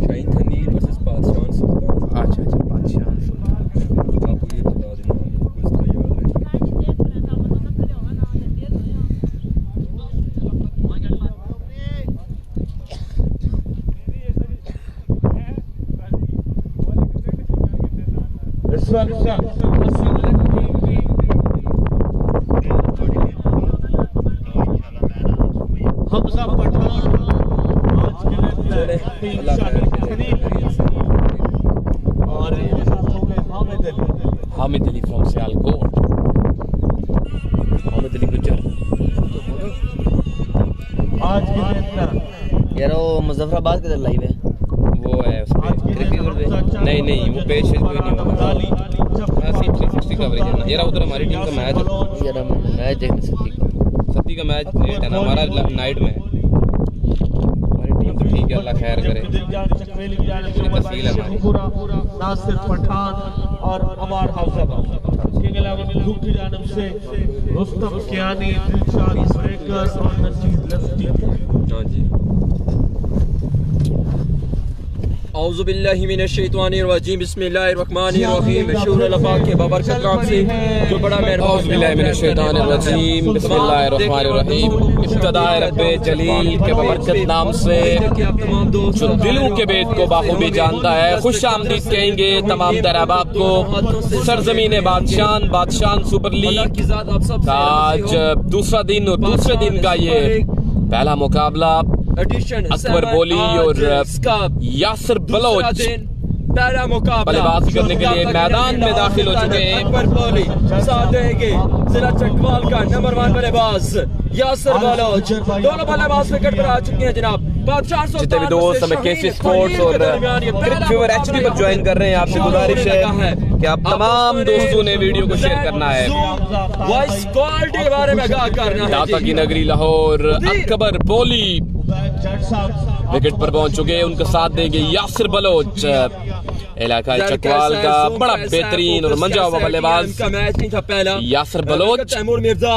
Shaheen खनील versus बादशाह सुल्तान। अच्छा अच्छा, बादशाह सुल्तान। आपको ये बता देना, कुछ तो याद रहेगा। इस वक्त हमजा पठान आज के लिए और हामिद अली फ्रॉम सियालकोट। हामिद अली गुज्जर। आज के लिए यार वो मुजफ्फराबाद किधर लाइव है? वो है उस पे क्रिकेट पे। नहीं वो पेज कोई नहीं होगा। 360 कवरेज है ना। यार उधर हमारी टीम का मैच है। यार हम मैच देख नहीं सकती। सत्ती का मैच लेट है ना, हमारा नाइट में है। हमारी टीम तो ठीक है, अल्लाह खैर करे। पूरी तस्वीर है हमारी। नासिर पठान और अमार हफ्जाबाद। इसके अलावा ग्रुप की जानब से रुस्तम कियानी, दिलशाद ब्रेकर्स और नजीब लफ्टी। हाँ जी। औज़ु बिल्लाहि मिनश शैतानिर रजीम, बिस्मिल्लाहिर्रहमानिर्रहीम। मशहूर अल्लाह के बाबरकत नाम से जो बड़ा मेहरबान। औज़ु बिल्लाहि मिनश शैतानिर रजीम, बिस्मिल्लाहिर्रहमानिर्रहीम। इब्तिदाए रब्बे जलील के बाबरकत नाम से जो दिलों के भेद को बाखूबी जानता है, खुश आमदीद कहेंगे तमाम तर अहबाब को। सरजमीन बादशाह सुपर लीग का आज दूसरा दिन और दूसरे दिन का ये पहला मुकाबला अकबर बोली और यासिर बलोच बल्लेबाजी करने के लिए मैदान में दाखिल हो चुके हैं। अकबर बोली साथ देंगे जिला चकवाल का नंबर 1 बल्लेबाज यासिर बलोच। दोनों बल्लेबाज विकेट पर आ चुके हैं जनाब। जितने भी दोस्त हमें केसी स्पोर्ट्स और क्रिक फीवर एचडी पर ज्वाइन कर रहे हैं, आपसे गुजारिश है कि आप तमाम दोस्तों ने वीडियो को शेयर करना है। वॉइस क्वालिटी के बारे में आगाह करना है। दाता की नगरी लाहौर अकबर बोली विकेट पर पहुंच चुके हैं। उनका साथ देंगे यासिर बलोच, इलाका चकवाल का बड़ा बेहतरीन और मंजा हुआ बल्लेबाज का मैच नहीं था पहला। यासिर बलोच तैमूर मिर्जा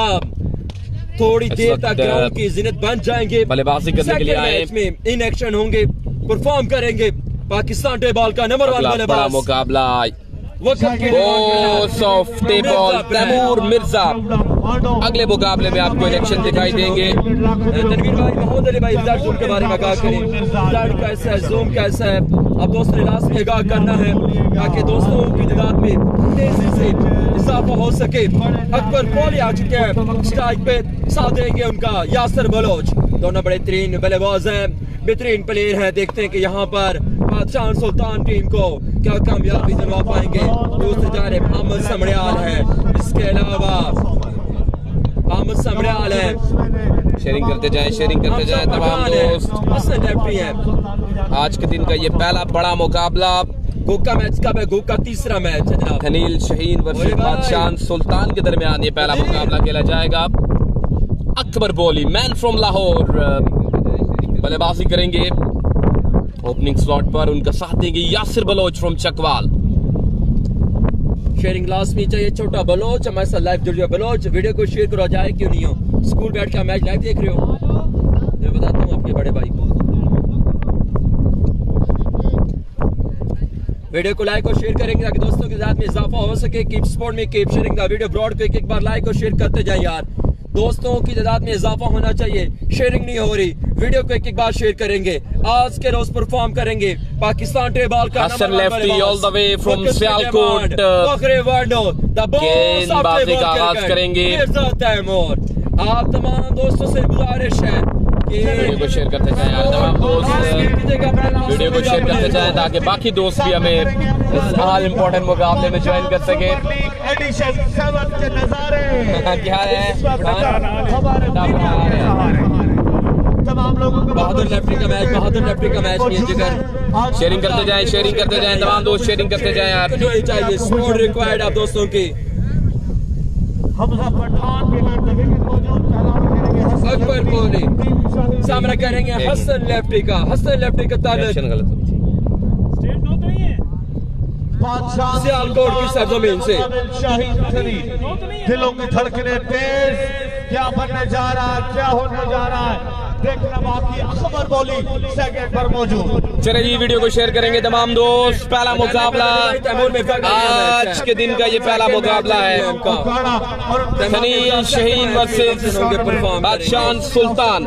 थोड़ी देर तक ग्राउंड की जिन्नत बन जाएंगे। बल्लेबाजी करने के लिए आए में इन एक्शन होंगे, परफॉर्म करेंगे। पाकिस्तान टे बॉल का नंबर 1 बड़ा बल्लेबाज। मुकाबला तैमूर मिर्जा। अगले मुकाबले में आपको इलेक्शन दिखाई देंगे। तनवीर भाई, मोहम्मद अली भाई, रिजल्ट के बारे में आगाह करें। रिजल्ट कैसा है, जोन कैसा है, अब दोस्तों ने लास्ट में आगाह करना है ताकि दोस्तों की तादाद में तेजी से इजाफा हो सके। अकबर बोली आ चुके हैं स्ट्राइक पे, साथ देंगे उनका यासिर बलोच। दोनों बड़े बेहतरीन बल्लेबाज हैं, बेहतरीन प्लेयर हैं। देखते हैं कि यहाँ पर बादशाह सुल्तान टीम को क्या कामयाबी दिलवा पाएंगे। दूसरी जानिब अहमद समड़ियाल है, इसके अलावा अहमद समड़ियाल है। शेयरिंग करते जाएं तमाम दोस्त। हसन लेफ्टी है। आज के दिन का ये पहला बड़ा मुकाबला गोका मैच का गोका तीसरा मैच है जनाब। खनील शाहीन वर्सेस बादशाह सुल्तान के दरमियान ये पहला मुकाबला खेला जाएगा। अकबर बोली मैन फ्रॉम लाहौर बल्लेबाजी करेंगे ओपनिंग स्लॉट पर। उनका साथ देंगे यासिर बलोच फ्रॉम चकवाल। शेयरिंग लाजमी चाहिए। छोटा बलोच हमारे साथ लाइव जुड़ गया। बलोच वीडियो को शेयर करो, जाए क्यों नहीं हो। स्कूल बैठ के मैच लाइव देख रहे हो, मैं बताता हूँ आपके बड़े भाई को। वीडियो को लाइक और शेयर करेंगे ताकि दोस्तों के साथ में इजाफा हो सके। कीप सपोर्ट में, कीप शेयरिंग द वीडियो ब्रॉड को एक बार लाइक और शेयर करते जाए यार। दोस्तों की तादाद में इजाफा होना चाहिए। शेयरिंग नहीं हो रही, वीडियो को एक बार शेयर करेंगे। आज के रोज परफॉर्म करेंगे पाकिस्तान टे बॉल का Hasan lefty all the way from Sialkot गेंदबाजी का आगाज करेंगे। आप तमाम दोस्तों से गुजारिश है वीडियो को शेयर करते जाएं यार। तमाम दोस्त वीडियो को शेयर करते जाएं ताकि बाकी दोस्त भी हमें इस हाल इम्पोर्टेंट मुकाबले में ज्वाइन कर सके। क्या है तमाम लोगों को बहादुर लेफ्टी का मैच नहीं है जिगर। शेयरिंग करते जाएं तमाम दोस्त शेयरिंग करते जाएं यार। चाहिए सपोर्ट रिक्वायर्ड आप दोस्तों की। अकबर बोली सामना करेंगे हसन लेफ्टी का ताल्लुक सियालकोट की सरजमीन से। दिलों की धड़कनें तेज, क्या बनने जा रहा है, क्या होने जा रहा है। देखना बाकी। अकबर बॉली सेकंड पर मौजूद। चले जी, वीडियो को शेयर करेंगे तमाम दोस्त। पहला मुकाबला आज के दिन का ये पहला मुकाबला है। सनील शहीन वर्सेस बादशाह सुल्तान।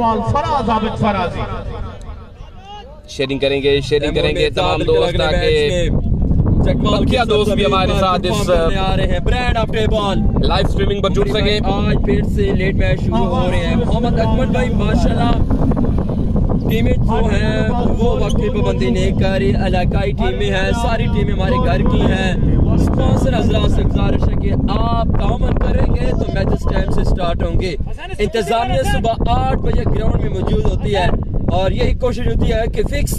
शेयरिंग करेंगे तमाम दोस्त ताकि क्या दोस्त भी हमारे साथ इस brand after ball live streaming पर जुड़ सके। आज फिर से लेट मैच शुरू हो रहे हैं। मोहम्मद अकमल भाई माशाल्लाह टीमें जो हैं वो वक्त की पाबंदी नहीं कर रही, इलाकाई टीमें हैं, सारी टीमें हमारे घर की हैं। स्पॉन्सर हजरात से गुजारिश है कि आप ताउन करेंगे तो मैचेस टाइम से स्टार्ट होंगे। इंतजामिया सुबह 8 बजे ग्राउंड में मौजूद होती है और यही कोशिश होती है कि फिक्स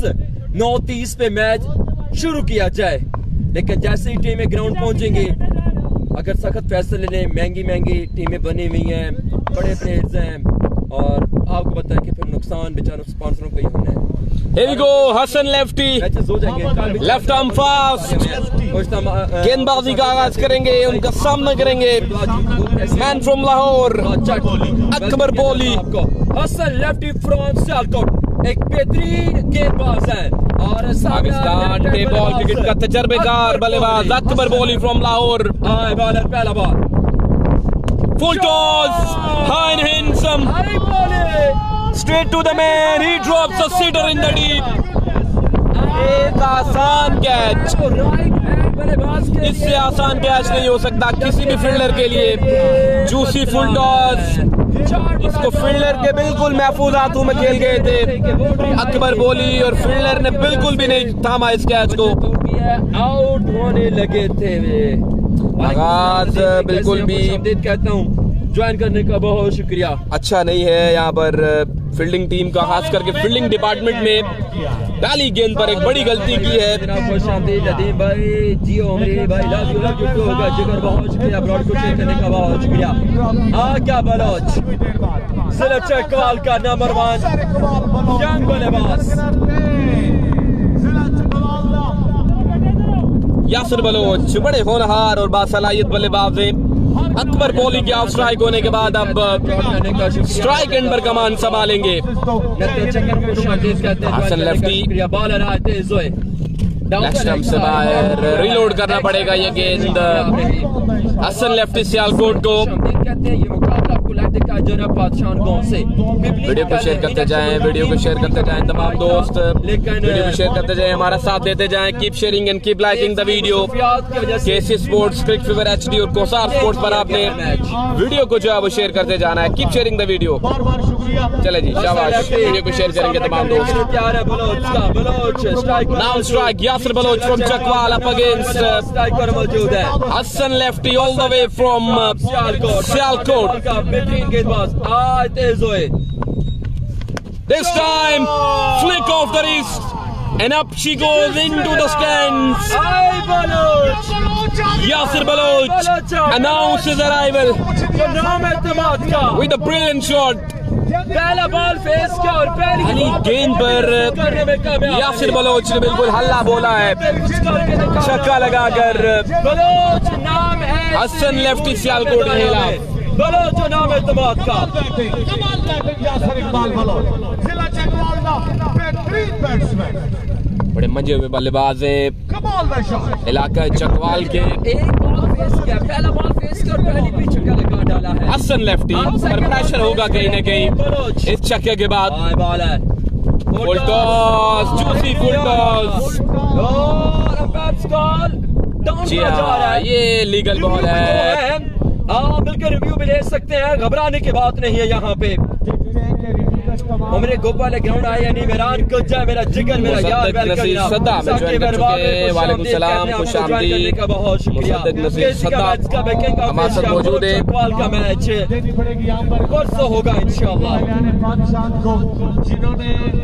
9:30 पे मैच शुरू किया जाए। लेकिन जैसे ही टीमें ग्राउंड पहुंचेंगी, अगर सख्त फैसले लें, महंगी टीमें बनी हुई हैं, बड़े प्लेयर्स हैं और आपको पता है कि फिर नुकसान बेचारों स्पॉन्सरों को ही होना है। Here we go, Hasan lefty, matches हो जाएंगे। लेफ्ट आर्म फास्ट, गेंदबाजी का आगाज करेंगे, उनका सामना करेंगे man from Lahore Akbar Bolly. Hasan lefty from Sialkot एक बेहतरीन गेंदबाज है और पाकिस्तान टे बॉल क्रिकेट का तजर्बेकार बल्लेबाज अकबर बॉली फ्रॉम लाहौर। बॉलर पहला ball full toss, high and handsome, straight to the man, he drops a sitter in the deep। एक आसान कैच, इससे आसान कैच नहीं हो सकता किसी भी फील्डर के लिए। जूसी फुल टॉस, इसको फील्डर के बिल्कुल महफूज हाथों में खेल गए थे अकबर बॉली और फील्डर ने बिल्कुल भी नहीं थामा इस कैच को। आउट होने लगे थे वे। आगाज बिल्कुल भी कहता हूँ ज्वाइन करने का बहुत शुक्रिया। अच्छा नहीं है यहाँ पर फील्डिंग टीम का, खास करके फील्डिंग डिपार्टमेंट में डाली गेंद पर एक बड़ी गलती की है। नदीम भाई, जियो अमरी भाई, लव यू होगा जिगर, बहुत शुक्रिया। ब्रॉड को शेयर करने का बहुत शुक्रिया। क्या बलोच सिर्फ चकवाल का नंबर 1 यंग बल्लेबाज यासिर बलोच बड़े होनहार और बासलाहियत बल्लेबाज हैं। अकबर बॉली के ऑफ स्ट्राइक होने के बाद अब स्ट्राइक एंड पर कमान संभालेंगे हसन लेफ्टी। बॉलर आते जोए नेक्स्ट स्टंप से बाहर, रिलोड करना पड़ेगा ये गेंद हसन लेफ्टी सियालकोट को। वीडियो को शेयर करते जाएं, तमाम दोस्त वीडियो को शेयर करते जाएं, हमारा साथ देते जाएं। Keep sharing and keep liking the video. KC sports, cric fever HD और कोसार स्पोर्ट्स पर आपने वीडियो को जो है वो शेयर करते जाना है। Keep sharing the video. चले जी, शाबाश, वीडियो को शेयर करेंगे तमाम दोस्त। Now strike Yasir Baloch from Chakwal up against Hasan lefty all the way from Sialkot. बेहतरीन गेंदबाज आज तेज हुए। This time flick of the wrist and up she goes into the stands। Yasir Baloch announces arrival with a brilliant shot। पहला ball face किया और पहली गेंद पर यासिर बलोच ने बिल्कुल हल्ला बोला है, छक्का लगाकर बलोच नाम है हसन लेफ्टी सियालकोट के खिलाफ। बलोच नाम है एतमाद का। बड़े मजे हुए बल्लेबाज हैं इलाका चकवाल के। एक बॉल फेस किया, पहला बॉल फेस किया और पहली भी छक्का लगा डाला है हसन लेफ्टी पर प्रेशर होगा कहीं न कहीं इस छक्के के बाद। बॉल है full toss, juicy full toss और अंपायर कॉल डाउन जी जा रहा है। ये लीगल बॉल है। आप बिल्कुल रिव्यू भी ले सकते हैं, घबराने की बात नहीं है यहाँ पे। उमरे गोपाल ग्राउंड आए यानी मेरान कुछ जाए, मेरा जिगर, मेरा यार, सदा में ज्वाइन कर चुके हैं। वालेकुम सलाम, खुश आमदीद का बहुत शुक्रिया। हमारे साथ मौजूद है। का मैच परसों होगा इंशाल्लाह।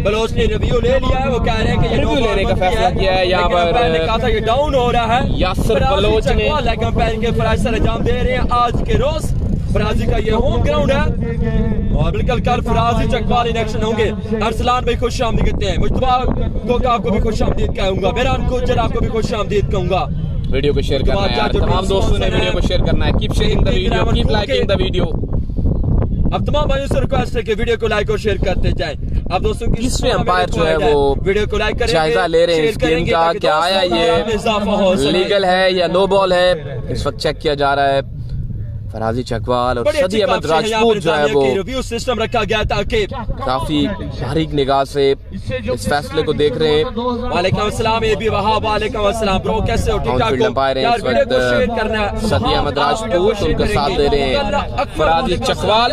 बलोच ने रिव्यू ले लिया है, वो कह रहे हैं कि रिव्यू लेने का फैसला किया है। यहाँ पर कहा था ये डाउन हो रहा है। यासिर बलोच ने अंपायर के फराइज सर अंजाम दे रहे हैं आज के रोज। फराजी का ये होम ग्राउंड है और बिल्कुल कल फराजी चकवाल इन एक्शन होंगे। अरसलान भाई खुश आमदीद कहते हैं, मुस्तफा को आपको भी खुश आमदीद कहूंगा, मेरान गुज्जर आपको भी खुश आमदीद कहूंगा। वीडियो को शेयर करना है यार, तमाम दोस्तों ने वीडियो को शेयर करना है। Keep sharing the video, keep liking the video. अब तमाम भाइयों से रिक्वेस्ट है कि वीडियो को लाइक और शेयर करते जाएं। अब दोस्तों तीसरे अंपायर जो है वो वीडियो को लाइक करेंगे, जायजा ले रहे हैं इस गेम का, क्या आया ये लीगल है या नो बॉल है, इस वक्त चेक किया जा रहा है। फराजी चकवाल और सदी अहमद राजपूत जो है वो रिव्यू सिस्टम रखा गया ताकि काफी बारीक निगाह से इस फैसले को देख रहे हैं। वालेकुम अस्सलाम ए बी वहाब, वालेकुम अस्सलाम ब्रो, कैसे हो? ठीक ठाक फील्ड अंपायर है इस वक्त सदी अहमद राजपूत, उनका साथ दे रहे हैं फराजी चकवाल।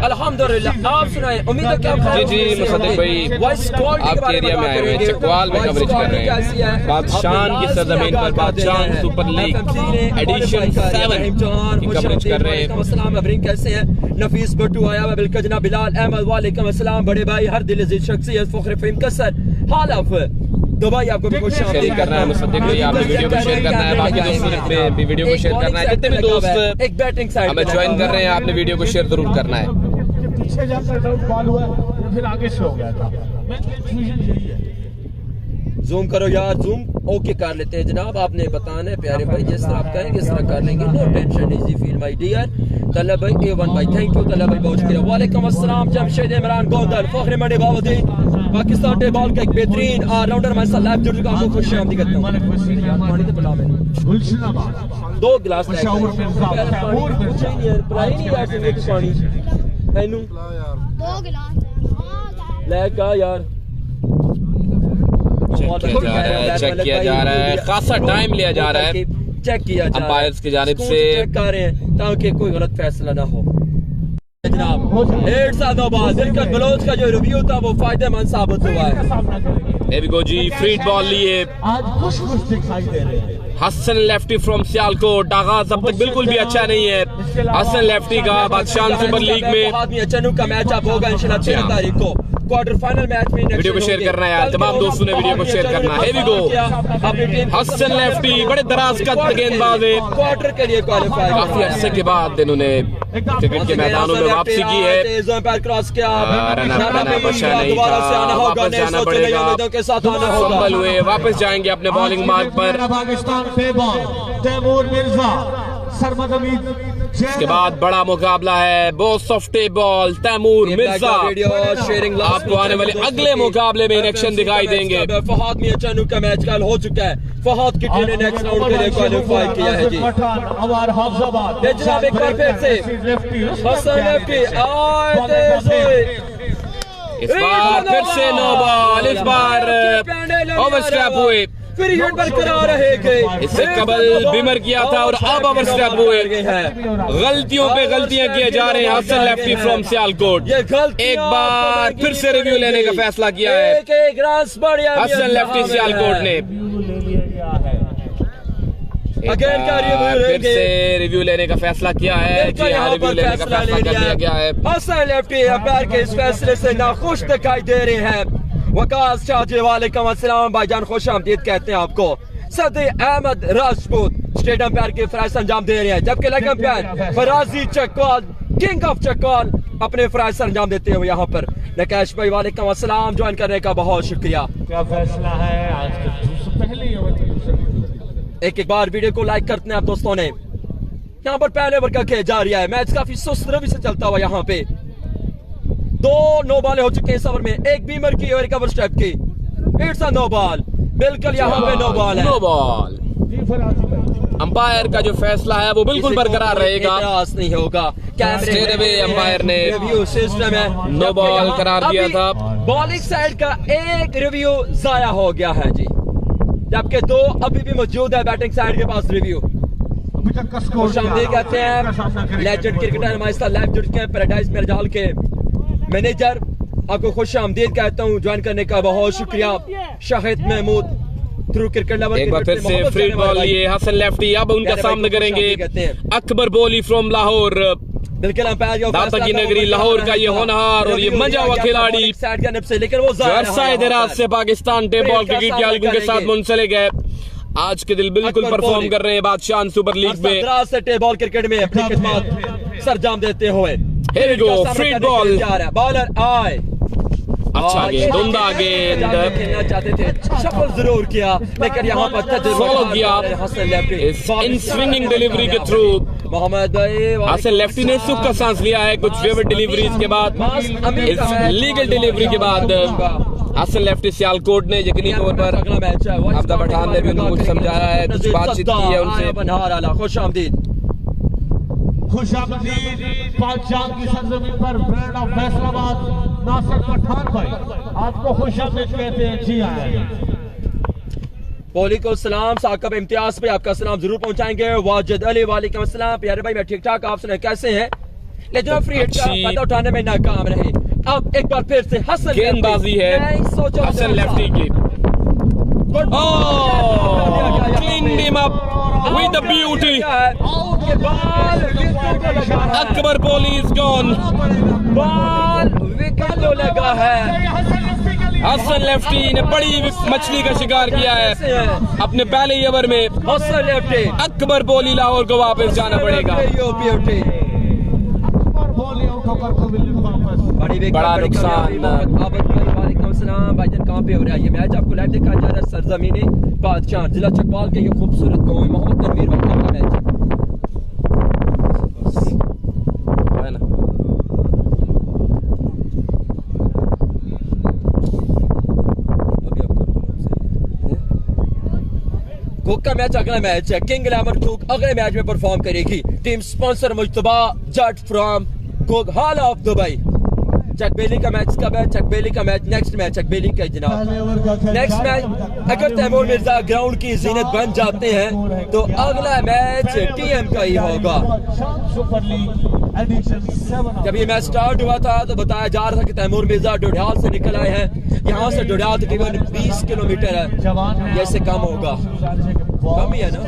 अल्हम्दुलिल्लाह, आप सुनाए, उम्मीद है कि आप जी मुसद्दिक भाई आपके एरिया में आए हुए हैं, चकवाल में कवरेज कर रहे हैं। बादशाह की सरजमीन पर बादशाह सुपर लीग एडिशन 7 की कवरेज कर रहे हैं। अस्सलाम अबरिंग, कैसे हैं? नफीस भट्टू आया हुआ, बिल्कुल जनाब बिलाल अहमद, वालेकुम अस्सलाम बड़े भाई, हर दिल अजीज शख्सियत फख्र फ़हीम कसर हाल ऑफ दुबई, आपको भी खुश शेयर करना है मुसद्दिक भाई, आपने वीडियो को शेयर करना है, बाकी दोस्तों ने भी वीडियो को शेयर करना है। जितने भी दोस्त एक बैटिंग साइड हमें ज्वाइन कर रहे हैं, आपने वीडियो को शेयर जरूर करना है। पीछे जाकर डाउट बॉल हुआ या फिर आगे से हो गया था, मैं कंफ्यूजन यही है। जूम करो यार, जूम ओके कर लेते हैं जनाब, आपने बताना है प्यारे भाई, जिस तरह आप कहेंगे इस तरह कर लेंगे, no tension, easy feel my dear. तलब भाई A1 भाई, थैंक यू तलब भाई, बहुत शुक्रिया। वालेकुम अस्सलाम जमशेद इमरान गोंदल, फखर मंडी बावदीन, पाकिस्तान टे बॉल का एक बेहतरीन ऑलराउंडर हमारे साथ लाइव जुड़ चुका, आपको खुशामदीद करता हूं। पानी तो पिला मैंने गुलशनाबाद 2 गिलास ले पेशावर मिर्जा, तैमूर मिर्जा। पिलाई नहीं यार सिंह की पानी मैनू 2 गिलास लेगा यार। चेक किया जा रहा है, खासा टाइम लिया जा रहा है चेक किया जा रहा है अंपायर्स की जानिब से, चेक कर रहे हैं ताकि कोई गलत फैसला ना हो। जनाब 1.5 साल बाद दिलकश बलोच का जो रिव्यू था वो फायदेमंद साबित हुआ है। ए बिगो जी फ्री बॉल लिए, आज खुश खुश दिखाई दे रहे हैं। हसन लेफ्टी फ्रॉम सियालकोट, आगाज अब तक बिल्कुल भी अच्छा नहीं है हसन लेफ्टी का। बादशाह सुपर लीग में अचानक का मैच अप होगा इंशाल्लाह 13 तारीख को, क्वार्टर फाइनल मैच में। वीडियो को शेयर करना है यार, तमाम दोस्तों ने वीडियो को शेयर करना है। हसन लेफ्टी बड़े दराज का गेंदबाज है, क्वार्टर के लिए क्वालिफाई, काफी अरसे के बाद इन्होंने क्रिकेट के मैदानों में वापसी की है। क्रॉस किया, रन अप करना बचा नहीं था, वापस जाना पड़ेगा, के साथ आना होगा। फंबल हुए, वापस जाएंगे अपने बॉलिंग मार्ग पर। पाकिस्तान पे बॉल तैमूर मिर्जा, सरमद हमीद। इसके बाद बड़ा मुकाबला है, बहुत सॉफ्ट बॉल तैमूर मिर्जा। आपको आने वाले अगले मुकाबले में एक्शन दिखाई देंगे। फहाद मियां चानू का मैच कल हो चुका है, फहाद की टीम ने नेक्स्ट राउंड के लिए क्वालिफाई किया है जी। जनाब एक बार फिर से हसन लेफ्टी आए तेज हुए, इस बार फिर से नो बॉल, इस बार ओवरस्टेप हुए, फिर हिट बरकरार रहेंगे। इससे कबल बिमर किया था और अब ओवरस्टेप हुए। गलतियों पे गलतियां किए जा रहे हैं हसन लेफ्टी फ्रॉम सियालकोट। एक बार फिर से रिव्यू लेने का फैसला किया है हसन लेफ्टी सियालकोट ने। फिर से रिव्यू लेने का फैसला किया है जी हाँ, रिव्यू लेने का फैसला कर लिया गया है। हसन लेफ्टी अंपायर के इस फैसले से नाखुश दिखाई दे रहे हैं। वकास शाह जी वालेकुम अस्सलाम भाईजान, खुश आमदीद कहते हैं आपको। सदी अहमद राजपूत स्टेट अंपायर के फराइज अंजाम दे रहे हैं, जबकि leg umpire फराजी Chakwal king of Chakwal अपने फराइज अंजाम देते हुए यहाँ पर। नकेश भाई वालेकुम अस्सलाम, ज्वाइन करने का बहुत शुक्रिया। क्या फैसला है आज के पहले एक बार वीडियो को लाइक करते हैं आप दोस्तों ने। यहाँ पर पहले ओवर का खेल जा रहा है, मैच काफी सुस्त रवि से चलता हुआ यहाँ पे। 2 नो बॉलें हो चुके हैं इस ओवर में, एक बीमर की और एक ओवरस्टेप की। इट्स अ नो बॉल, बिल्कुल यहाँ पे नो बॉल है। नो बॉल, अंपायर का जो फैसला है वो बिल्कुल बरकरार रहेगा, नहीं होगा। कैमरे अंपायर ने रिव्यू सिस्टम है, नो बॉल करार दिया था। बॉलिंग साइड का एक रिव्यू जाया हो गया है जी, जबकि 2 अभी भी मौजूद है बैटिंग साइड के पास रिव्यू। कहते हैं लेजेंड क्रिकेटर हमारे साथ लाइव जुड़ के पैराडाइज मिर्जाल के मैनेजर, आपको खुश आमदीद कहता हूँ, ज्वाइन करने का बहुत शुक्रिया। Shahid Mahmood through cricket level. एक बार फिर से फ्री बॉल लिए हसन लेफ्टी, अब उनका सामना करेंगे अकबर बोली फ्रॉम लाहौर। बिल्कुल अंपायर दाता की नगरी लाहौर का ये होनहार और ये मजा हुआ खिलाड़ी, लेकिन वो अरसाए दराज से पाकिस्तान टे बॉल क्रिकेट की अलगू के साथ मुंसलिक है। आज के दिल बिल्कुल परफॉर्म कर रहे हैं बादशाह सुपर लीग में, से टे बॉल क्रिकेट में अपनी खिदमत सरंजाम देते हुए। Here we go, free ball। Bowler आए, अच्छा गेंद, उम्दा गेंद, खेलना चाहते थे, शफल जरूर किया लेकिन यहाँ पर फॉलो किया इन स्विंगिंग डिलीवरी के थ्रू मोहम्मद भाई हासिल लेफ्टी ने सुख का सांस लिया है कुछ फेवरेट डिलीवरीज के बाद, इस लीगल डिलीवरी के बाद। हासिल लेफ्टी सियालकोट ने यकीनी तौर पर अगला मैच है अब्दा पठान ने भी उनको कुछ समझाया है, कुछ बातचीत की है उनसे। खुश आमदीद पाकिस्तान की सरजमीन पर ब्रांड ऑफ फैसलाबाद नासिर पठान भाई आपको खुश आमदीद कहते हैं। जी आए वालेकुम सलाम साकब इम्तियाज पे आपका सलाम जरूर पहुंचाएंगे। वाजिद अली वालेकुम सलाम प्यारे भाई, मैं ठीक ठाक, आप सुनाए कैसे हैं? लेकिन फ्री हिट का फायदा उठाने में नाकाम रहे। अब एक बार फिर से हसन गेंदबाजी है हसन लेफ्टी की। Clean him up with the beauty. Akbar बोली इज गॉन। बॉल विकेट को लगा है। हसन लेफ्टी ने बड़ी मछली का शिकार किया है अपने पहले ही ओवर में। हसन लेफ्टी अकबर बोली लाहौर को वापस जाना पड़ेगा। बड़ा नुकसान। वालेकुम सलाम भाईजान, कहाँ पे हो रहा है ये मैच? आपको लाइव दिखाया जा रहा है सरजमीने बादशाह जिला चकवाल के ये खूबसूरत गाँव मोहम्मद तनवीर वक्त का मैच है ना। कुक का मैच अगला मैच है। किंग इलेवन कुक अगले मैच में परफॉर्म करेगी। Team sponsor Mushtaba Jat from cook hall of Dubai. Chakbeli का मैच कब है? चकबेली का मैच नेक्स्ट मैच चकबेली का जनाब नेक्स्ट मैच। अगर तैमूर मिर्जा ग्राउंड की जीनत बन जाते हैं तो अगला मैच टीएम का ही होगा। जब ये मैच स्टार्ट हुआ था तो बताया जा रहा था कि तैमूर मिर्जा डोडियाल से निकल आए हैं। यहाँ से डोडियाल तकरीबन 20 किलोमीटर है, जैसे कम होगा, कम ही है ना।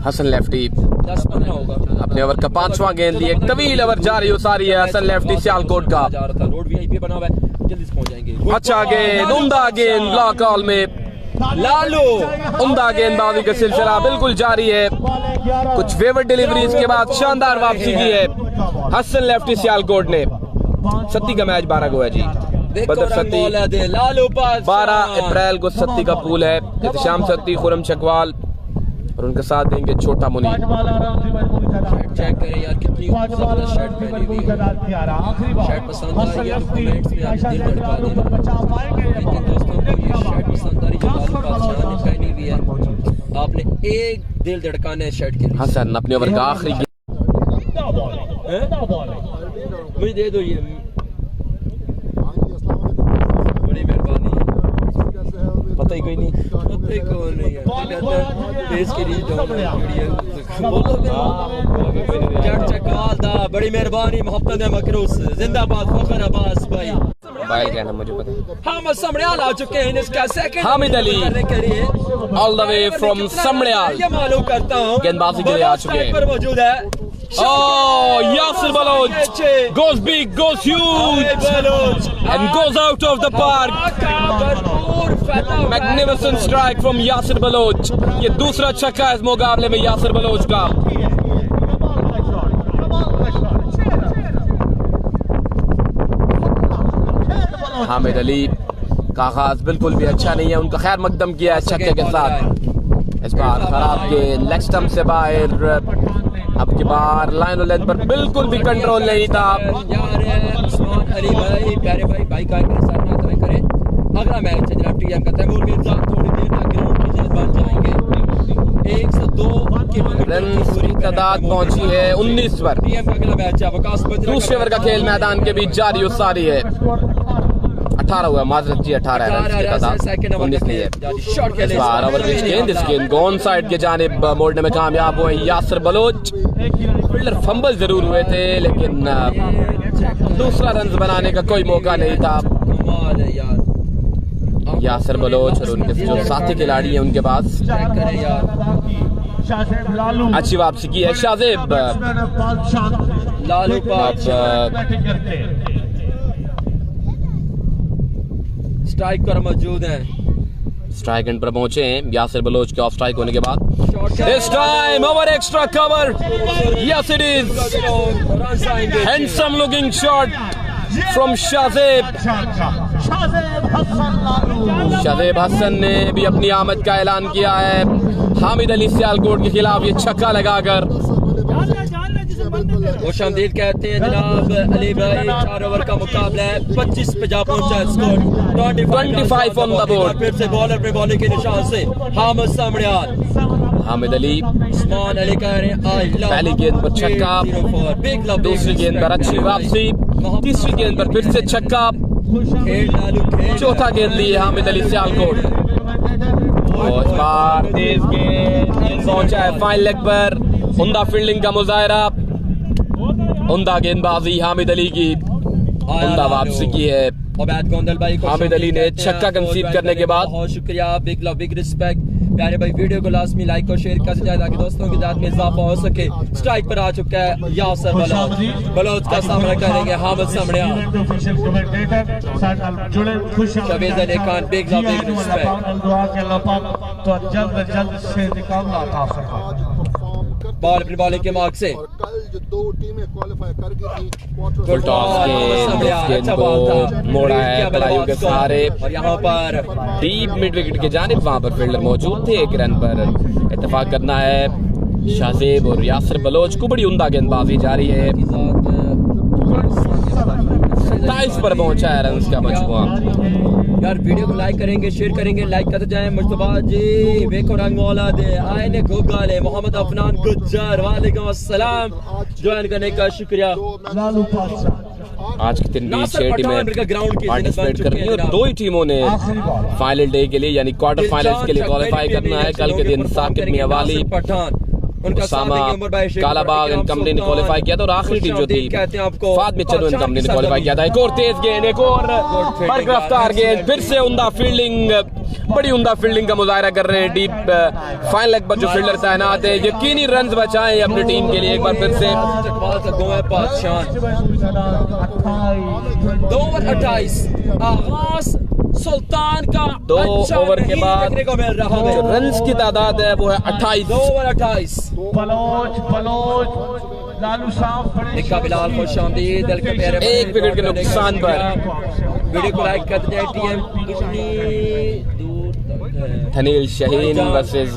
हसन लेफ्टी 10-15 होगा। अपने ओवर का 5वां गेंद लिए तवील ओवर जारी उसारी है हसन लेफ्टी सियालकोट का। जा रहा था रोड वीआईपी बना हुआ है, जल्दी से पहुंच जाएंगे। अच्छा गेंद, उम्दा गेंद ब्लॉक हॉल में। लालू उम्दा गेंदबाजी का सिलसिला बिल्कुल जारी है। कुछ फेवरेट डिलीवरीज के बाद शानदार वापसी की है हसन लेफ्टी सियालकोट ने। सत्ती का मैच 12 को है जी। बदर सत्ती लालू 12 अप्रैल को सत्ती का पूल है। एहतशाम सत्ती, खुरम चकवाल और उनके साथ देंगे छोटा मुनी। चेक करें यार कितनी जबरदस्त शर्ट पहनी हुई है। शर्ट पसंद आ रही है तो कमेंट्स में आप दिल धड़का देना। लेकिन दोस्तों को ये शर्ट पसंद आ रही है, लालू बादशाह ने पहनी हुई है। आपने एक दिल धड़काना है शर्ट के लिए। हसन अपने ओवर का आखिरी मुझे दे दो ये, बड़ी मेहरबानी। पता ही कोई नहीं, पता ही कौन नहीं है देश के लिए जट चकवाल दा। बड़ी मेहरबानी मोहब्बत मकरूस जिंदाबाद फखर अब्बास भाई। मोबाइल कहना मुझे पता। हम समड़ियाल आ चुके हैं इसका second Hamid Ali all the way from Samrial ये मालूम करता हूँ गेंदबाजी के लिए आ चुके हैं। मौजूद है Yasir Baloch goes big, goes huge and goes out of the park. Magnificent strike from Yasir Baloch. ये दूसरा छक्का है इस मुकाबले में यासिर बलोच का। हामिद अली का आगाज बिल्कुल भी अच्छा नहीं है, उनका खैर मकदम किया है छक्के के साथ। इस बार खराब गेंद लेग स्टंप से बाहर। अब की बार लाइन और लेंथ पर बिल्कुल भी कंट्रोल नहीं था। यार उस्मान अली भाई प्यारे भाई का साथ ना तय करें। अगला मैच है जनाब टीएम का। तैमूर मिर्जा थोड़ी देर तक ग्राउंड की जिद बन जाएंगे। 102 किलोमीटर की पूरी तादाद पहुंची है 19 पर। टीएम का अगला मैच है वकास बजरा। दूसरे ओवर का खेल मैदान के बीच जारी उसारी है। 18 हुआ माजरत जी, 18 है 19 नहीं है। इस बार ओवर पिच गेंद, इस गेंद को ऑन साइड के जानिब मोड़ने में कामयाब हुए यासिर बलोच। फील्डर फंबल जरूर हुए थे लेकिन दूसरा रन बनाने का कोई मौका नहीं था। यासिर बलोच और उनके जो साथी खिलाड़ी हैं उनके पास अच्छी वापसी की है। शाजेब लालू स्ट्राइक पर मौजूद हैं। स्ट्राइक एंड पर पहुंचे हैं यासिर बलोच के ऑफ स्ट्राइक होने के बाद। This time over extra cover. Yes it is handsome looking shot from Shahzeb. Shahzeb Hasan ने भी अपनी आमद का ऐलान किया है। हामिद अली सियालकोट के खिलाफ ये छक्का लगाकर खुशामदीद कहते हैं जनाब अली भाई। 4 ओवर का मुकाबला है, 25 पे जा पहुंचा है स्कोर, 25 ऑन द बोर्ड। फिर से बॉलर पे बॉलिंग के निशान से हामिद सामड़ियाल। हामिद अली उस्मान अली कह रहे हैं पहली गेंद पर छक्का, दूसरी गेंद पर अच्छी वापसी, तीसरी गेंद पर फिर से छक्का, चौथा गेंद लिए हामिद अली सियालकोट। और इस बार तेज गेंद पहुंचा है फाइन लेग पर। उम्दा फील्डिंग का मुजाहरा, उम्दा गेंदबाजी हामिद अली की, उम्दा वापसी की है हामिद अली ने छक्का कंसीड करने के बाद। बहुत शुक्रिया, बिग लव बिग रिस्पेक्ट प्यारे भाई। वीडियो को लाजमी लाइक और शेयर कर जाए ताकि दोस्तों की दाद में इजाफा हो सके। स्ट्राइक पर आ चुका है यासर बलोच का सामना करेंगे Hamid Samrial. Shabeez Ali Khan, big love big respect. Ball अपनी बॉलिंग के मार्क से कल जो 2 टीमें क्वालिफाई कर गई थी, फुल टॉस गेंद को मोड़ा है कलाइयों के सहारे और यहाँ पर डीप मिड विकेट की जानिब वहां पर फील्डर मौजूद थे। 1 रन पर इत्तेफाक करना है। शाहजेब और यासर बलोच को बड़ी उम्दा गेंदबाजी जारी है। 27 पर पहुंचा है रन का मजमुआ। यार वीडियो को लाइक करेंगे, शेयर करेंगे, लाइक करते जाएं। मुस्तफा जी वेको रंग मौला दे आए ने गोगाले मोहम्मद अफनान गुज्जर वालेकुम अस्सलाम ज्वाइन करने का शुक्रिया। आज के दिन भी 6 टीमें पार्टिसिपेट कर रही हैं और 2 ही टीमों ने फाइनल डे के लिए यानी क्वार्टर फाइनल्स के लिए क्वालिफाई करना है। कल के दिन साकिब मियावाली, उसामा कालाबाग इन कंपनी ने क्वालिफाई किया था और आखिरी टीम जो थी फाद मिचल इन कंपनी ने क्वालिफाई किया था। एक और तेज गेंद, एक और बरगरफ्तार गेंद, फिर से उम्दा फील्डिंग, बड़ी उम्दा फील्डिंग का मुजाहरा कर रहे हैं डीप फाइन लेग पर जो फील्डर तैनात है। यकीनी रन बचाए अपनी टीम के लिए। एक बार फिर से 2 ओवर 28 आगाज सुल्तान का 2 अच्छा ओवर के बाद देखने को मिल रहा है। जो रन की तादाद है वो है 28। 2 ओवर 28 लालू साहब निका बिलाल खुशामदीद दिल के प्यारे 1 विकेट के नुकसान पर। वीडियो को लाइक करते जाए। टीएम कितनी दूर तक है? थनील शहीन वर्सेस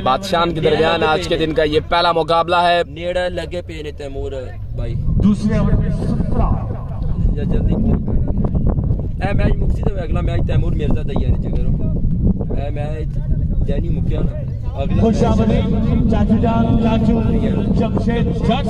बादशाह के दरमियान आज के दिन का ये पहला मुकाबला है। नेड़ा लगे पे ने तैमूर भाई दूसरे ओवर में 17 या जल्दी ए मैच मुक्सी तो अगला मैच तैमूर मिर्जा तैयारी च करो। ए मैच जैनी मुकिया ना अगला चाचू जान चाचू जमशेद जट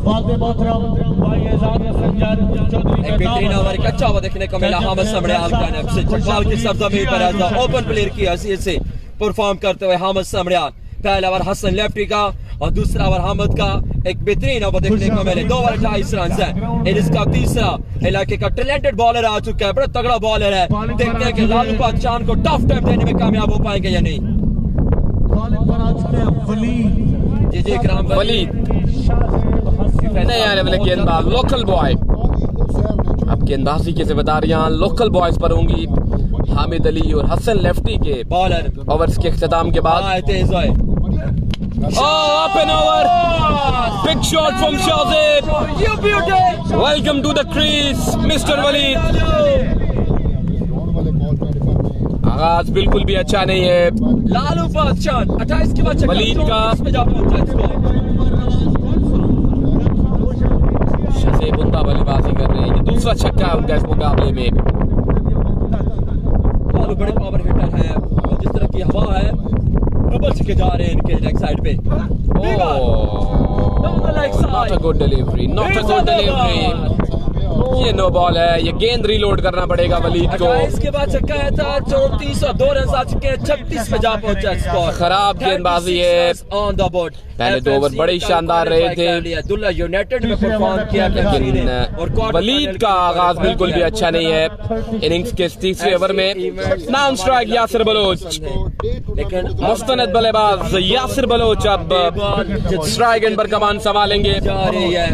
बादे मोहतरम भाई एजाज संजर चौधरी एक बेहतरीन ओवर का अच्छा हुआ देखने को मिला हामिद सामड़ियाल का ने से चकवाल की सरजमीन पर एज ओपन प्लेयर की हैसियत से परफॉर्म करते हुए हामिद सामड़ियाल। पहला ओवर हसन लेफ्टी का और दूसरा ओवर हामिद का। एक बेहतरीन ओवर देखने को मिले। 2 ओवर 28 रन है। इसका तीसरा इलाके का टैलेंटेड बॉलर आ चुका है, बड़ा तगड़ा बॉलर है। देखते हैं कि लालू बादशाह को टफ टाइम देने में कामयाब हो पाएंगे या नहीं। जी जी इकराम वलीद नहीं आने वाले गेंदबाज लोकल बॉय। अब गेंदबाजी की जिम्मेदारियां लोकल बॉयज पर होंगी। हामिद अली और हसन लेफ्टी के बॉलर ओवर्स के इख्तिताम के बाद तेज है। up and over, big shot from Shahzeb. You beauty. Welcome to the crease, Mr. Waleed. आगाज बिल्कुल भी अच्छा नहीं है। लालू बादशाह 28 के बाद वलीद का शहज़ेब उम्दा बल्लेबाजी कर रहे हैं। ये दूसरा छक्का है उनका इस मुकाबले में। लालू बड़े पावर हिटर है और जिस तरह की हवा है डबल छक्के जा रहे हैं इनके लेग साइड पे। Not a good delivery, not a good delivery. ये नो बॉल है, ये गेंद रीलोड करना पड़ेगा वलीद को। 28 के बाद छक्का है था 34 और 2 रन आ चुके हैं। 36 पे जा पहुंचा स्कोर। खराब गेंदबाजी है ऑन द बोर्ड। पहले 2 ओवर बड़े शानदार रहे थे अब्दुल्ला यूनाइटेड में परफॉर्म किया लेकिन वलीद का आगाज बिल्कुल भी अच्छा नहीं है। इनिंग्स के तीसरे ओवर में नॉन स्ट्राइक यासिर बलोच, लेकिन मुस्तनद बल्लेबाज यासिर बलोच अब स्ट्राइक एंड पर कमान संभालेंगे। जा रही है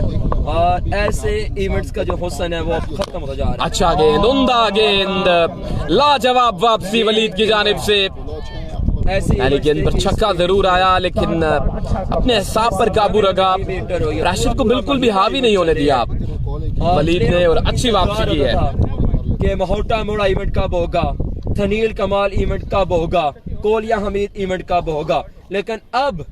और ऐसे इवेंट्स का जो हुस्न है वो खत्म होता जा रहा है। अच्छा गेंद, उम्दा गेंद, लाजवाब वापसी वलीद की जानिब से। पहली गेंद पर छक्का जरूर आया लेकिन अपने हिसाब पर काबू रखा, प्रेशर को बिल्कुल भी हावी नहीं होने दिया वलीद ने और अच्छी वापसी की है। कि महौटा मोड़ा इवेंट कब होगा, थनील कमाल इवेंट कब होगा, कोलिया हमीद इवेंट कब होगा। लेकिन अब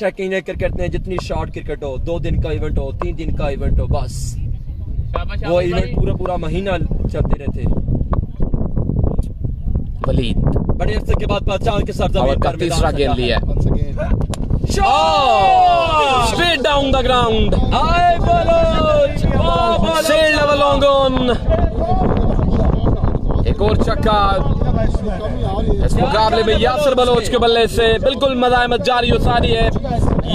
शकीन क्रिकेट ने जितनी शॉर्ट क्रिकेट हो, 2 दिन का इवेंट हो, 3 दिन का इवेंट हो, बस वो इवेंट पूरा महीना चलते रहते। वलीद बड़े अरसे के बाद पहचान के साथ और का तीसरा गेंद लिया है। Once again. Straight down the ground, आए बलोच, वाह बलोच। सेल लेवल ऑन गोन, एक और छक्का इस मुकाबले में यासिर बलोच के बल्ले से। बिल्कुल मज़ाहमत जारी हो सारी है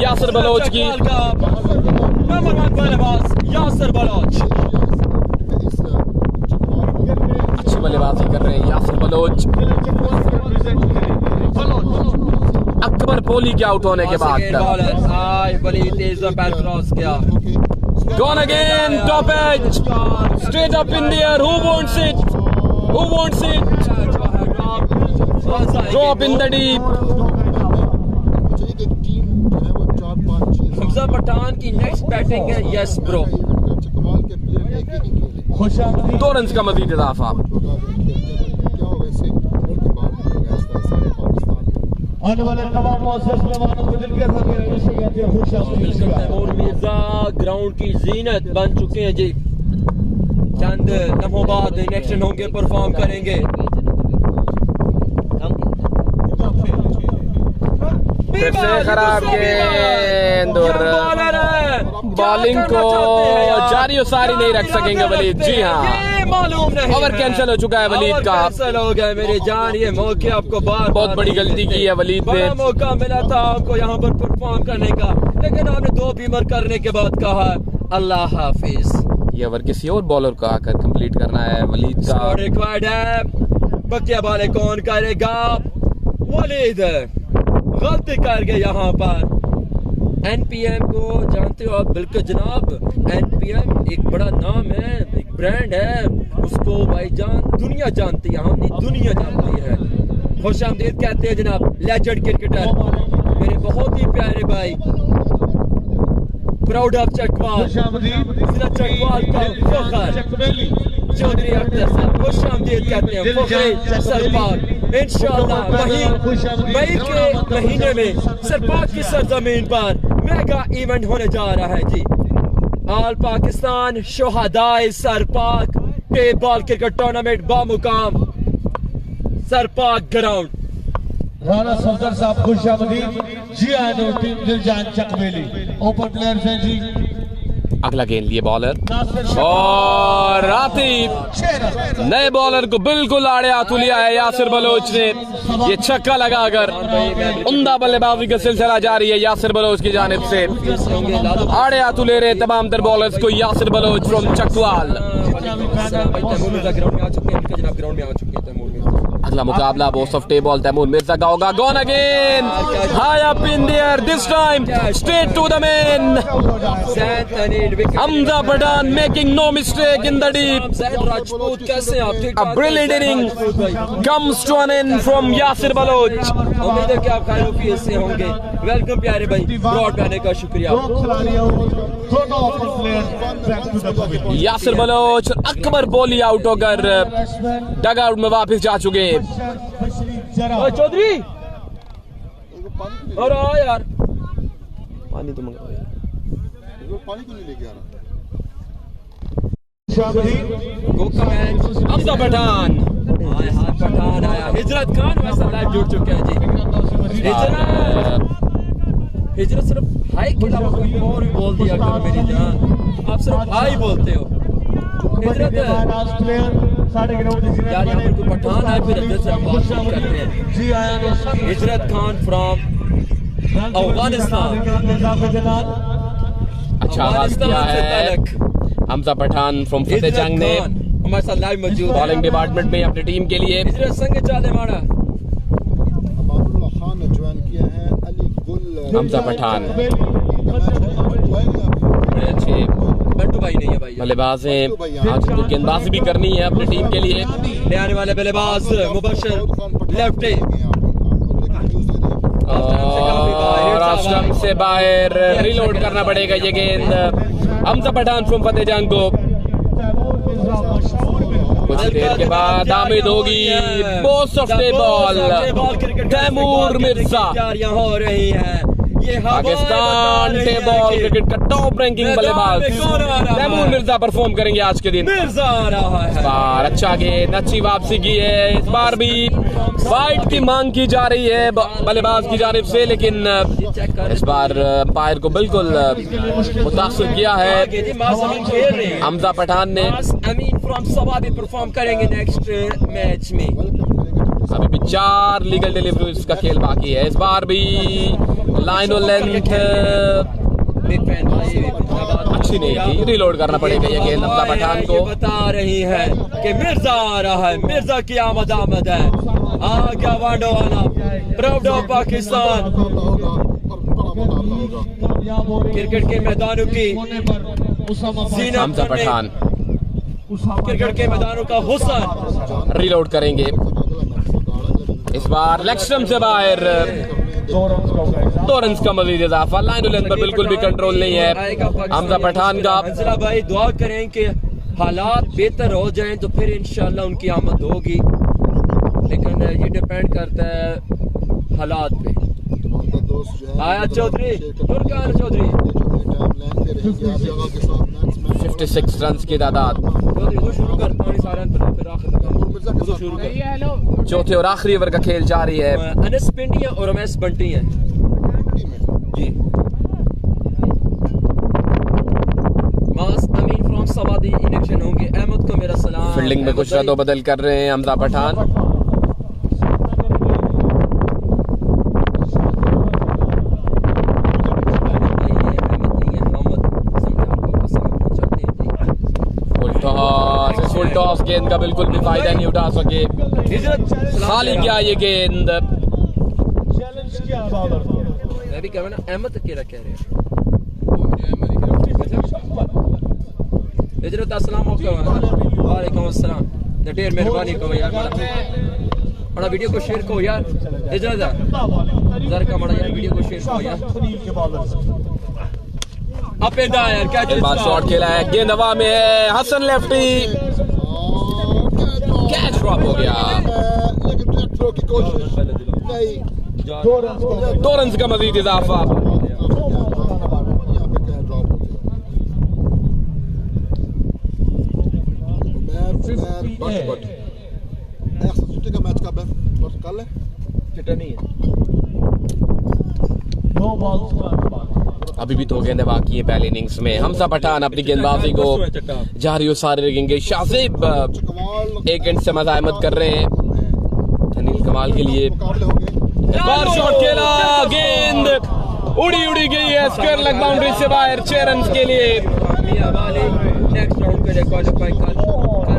यासिर बलोच की। नंबर 1 बल्लेबाज यासिर बलोच, अच्छी बल्लेबाजी कर रहे हैं यासिर बलोच। अकबर पोली के आउट होने के बाद बड़ी तेज पैर क्रॉस किया। Gone again, top edge, straight up in the air. Who wants it? Who wants it? Drop in the deep. एक टीम जो है वो 4-5-6 हमजा पठान की नेक्स्ट बैटिंग है। यस ब्रो, कमाल के प्लेयर लेके ही खेले। 2 रन का मजीद इजाफा। क्या होगा इससे उनके बाद होगा इस तरह सारे पाकिस्तान आने वाले तमाम मुअज़्ज़ज़ मेहमानों को दिल के ज़रिए से कहते हैं खुश आमदीद। तैमूर मिर्जा ग्राउंड की जीनत बन चुके हैं जी। चंद लम्हों बाद नेक्स्ट होंगे, परफॉर्म करेंगे। फिर से खराब गेंद और बॉलिंग को जारी और सारी नहीं रख सकेंगे वलीद। जी हाँ, मालूम नहीं, ओवर कैंसिल हो चुका है वलीद का। कैंसिल हो गया मेरी जान। ये मौके आपको बहुत बड़ी गलती की है वलीद ने। बड़ा मौका मिला था आपको यहाँ पर परफॉर्म करने का, लेकिन आपने 2 बीमर करने के बाद कहा अल्लाह हाफिज। ये ओवर किसी और बॉलर को आकर कंप्लीट करना है वलीद का। रिक्वायर्ड है, बकिया बाले कौन करेगा? वलीद गलती कर गए यहाँ पर। एनपीएम को जानते हो आप? बिल्कुल जनाब, एनपीएम एक बड़ा नाम है, एक ब्रांड है, उसको भाईजान दुनिया जानती है, हमने दुनिया जानती है। खुश आमदीद कहते हैं जनाब लेजेंड क्रिकेटर, मेरे बहुत ही प्यारे भाई, प्राउड ऑफ चकवाल, जिला चकवाल का फखर चौधरी अख्तर साहब। खुश आमदीद कहते हैं फखरे सरपाग। इंशाअल्लाह मई के महीने में सरपाग की सरजमीन पर मेगा इवेंट होने जा रहा है जी। ऑल पाकिस्तान शोहदाए Sarpag tape ball cricket tournament बामुकाम सरपाग ग्राउंड। राणा सफदर साहब खुश आमदीद। जी आए नो team Diljan Chakweli open player हैं जी। अगला गेंद लिए बॉलर और आतिफ नए बॉलर को बिल्कुल आड़े हाथों लिया है यासिर बलोच ने। ये छक्का लगाकर उम्दा बल्लेबाजी का सिलसिला जारी है यासिर बलोच की जानिब से। आड़े हाथों ले रहे तमाम तर बॉलर्स को यासिर बलोच फ्रॉम चकवाल। अगला मुकाबला boss of table Taimur Mirza का होगा। Gone again, high up in the air, this time straight to the man. Hamza Pathan making no mistake in the deep. Rajput कैसे आप? A brilliant inning comes to an end from Yasir Baloch. उम्मीद है कि आप खैर से होंगे। वेलकम प्यारे भाई, ब्रॉड आने का शुक्रिया। यासिर बलोच अकबर बोली आउट होकर डग आउट में वापस जा चुके। चौधरी और आओ यार, पानी तो मंगाओ यार। पानी क्यों नहीं लेके आ रहा? हमजा पठान हाथ पठान आया। हिजरत खान वैसा लाइव जुड़ चुके हैं जी। हिजरत सिर्फ हाई के अलावा कोई और भी बोल दिया करो मेरी जान, आप सिर्फ हाई बोलते हो। हिजरत यार यहाँ पर कोई पठान है फिर अंदर से हम बात नहीं करते हैं। हिजरत खान फ्रॉम अफगानिस्तान। अच्छा आगाज किया है हमजा पठान फ्रॉम फतेह जंग ने हमारे साथ लाइव मौजूद बॉलिंग डिपार्टमेंट में अपनी टीम के लिए। हिजरत संग चाले मारा अबादुल्लाह खान ने ज्वाइन किया है। अली गुल हमजा पठान बड़े अच्छे बंटू भाई नहीं है भाई, बल्लेबाज हैं। आज उनको गेंदबाजी भी करनी है अपनी टीम के लिए। ले आने वाले बल्लेबाज मुबशर लेफ्ट और स्टंप से बाहर रिलोड करना पड़ेगा ये गेंद। हमजा पठान फ्रॉम फतेह जंग को कुछ देर के बाद हामिद होगी, बहुत सॉफ्ट बॉल, तैमूर मिर्जा। हो रही है ये पाकिस्तान टेबल क्रिकेट का टॉप रैंकिंग बल्लेबाज तैमूर मिर्जा परफॉर्म करेंगे आज के दिन। मिर्जा आ रहा है, इस बार अच्छा गेंद, अच्छी वापसी की है। इस बार भी वाइड की मांग की जा रही है बल्लेबाज की जानिब से, लेकिन इस बार अंपायर को बिल्कुल मुतासिर किया है हमजा पठान ने। अमीन फ्रॉम सबा भी परफॉर्म करेंगे नेक्स्ट मैच में। अभी भी 4 लीगल डिलीवरीज का खेल बाकी है। इस बार भी लाइन और लेंथ अच्छी नहीं थी, रिलोड करना पड़ेगा ये गेंद हमजा पठान को। बता रही है कि मिर्जा आ रहा है, मिर्जा की आमद है। आ गया वांडोवाना, प्राउड ऑफ पाकिस्तान। क्रिकेट के मैदानों की हमजा पठान क्रिकेट के मैदानों का हुस्न। रिलोड करेंगे। इस बार लेग स्टंप से बाहर 2 रन का मजीद इजाफा। लाइन लेंथ पर बिल्कुल भी कंट्रोल नहीं है हमजा पठान का। मंजिला भाई दुआ करें कि हालात बेहतर हो जाएं तो फिर इंशाल्लाह उनकी आमद होगी, लेकिन ये डिपेंड करता है हालात पे। आया चौधरी, तुर्कान चौधरी 56 रन की तादाद। शुरू कर पानी सारा फिर आखिर शुरू कर। चौथे और आखिरी ओवर का खेल जारी है। अनस पिंडी और रमेश बंटी हैं जी। मास अमीन फ्रॉम सवादी इलेक्शन होंगे। अहमद को मेरा सलाम। फील्डिंग में कुछ रद्द बदल कर रहे हैं हमजा पठान। फुल टॉस गेंद का बिल्कुल भी फायदा नहीं उठा सके, खाली क्या ये गेंद। मैं भी कह रहा ना अहमद केरा कह रहे हैं। हिजरत अस्सलाम वालेकुम अस्सलाम। ढेर मेहरबानी करो यार, बड़ा वीडियो को शेयर करो यार। हिजरत जरा का बड़ा यार वीडियो को शेयर करो यार। अप एंड डाउन यार, क्या बात शॉट खेला है, गेंद हवा में है, हसन लेफ्टी, कैच ड्रॉप हो गया। 2 रन का मजीद इजाफा। मैच कब है? कल है? अभी भी 2 गेंदें बाकी है पहले इनिंग्स में। हमजा पठान अपनी गेंदबाजी को जारी और सारे रखेंगे। शाहजेब 1 गेंद से मज़ाहमत कर रहे हैं अनिल कमाल के लिए। बार शॉट खेला, गेंद उड़ी गई है स्क्वायर लेग बाउंड्री से बाहर। 6 रन के लिए नेक्स्ट राउंड के लिए क्वालीफाई कर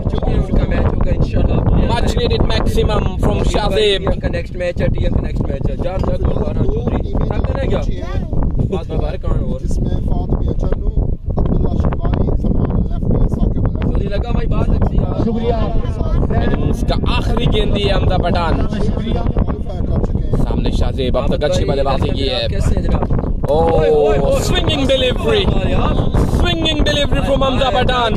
चुके हैं। उनका मैच होगा इंशाल्लाह। Much needed maximum from Shahzeb का नेक्स्ट मैच है, टीएम का नेक्स्ट मैच है। जार तक दोबारा चौधरी सकते हैं क्या बात में बाहर कौन और इसमें फातिमा चन्नू, अब्दुल्ला शिरवानी, सलमान लेफ्टी, साकिब लेफ्टी। चोरी लगा भाई, बात अच्छी यार। शुक्रिया। उसका आखिरी गेंद दी है हमजा पठान। सामने शाहजेब अब तक अच्छी बल्लेबाजी की है। कैसे जनाब? ओह, swinging delivery from Hamza Patan.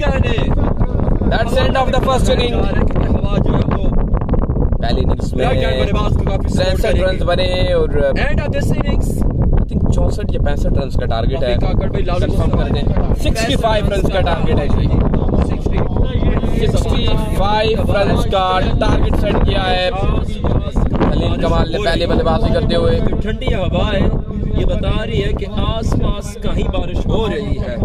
That's end of the first inning. पहली इनिंग्स में 63 रन बने और end of this innings I think 64 या 65 रन का टारगेट है। कंफर्म कर दें, 65 रन का टारगेट है जी। 65 रन का टारगेट सेट किया है अनिल कमाल ने पहले बल्लेबाजी करते हुए। ठंडी हवा है, ये बता रही है कि आसपास कहीं बारिश हो रही है।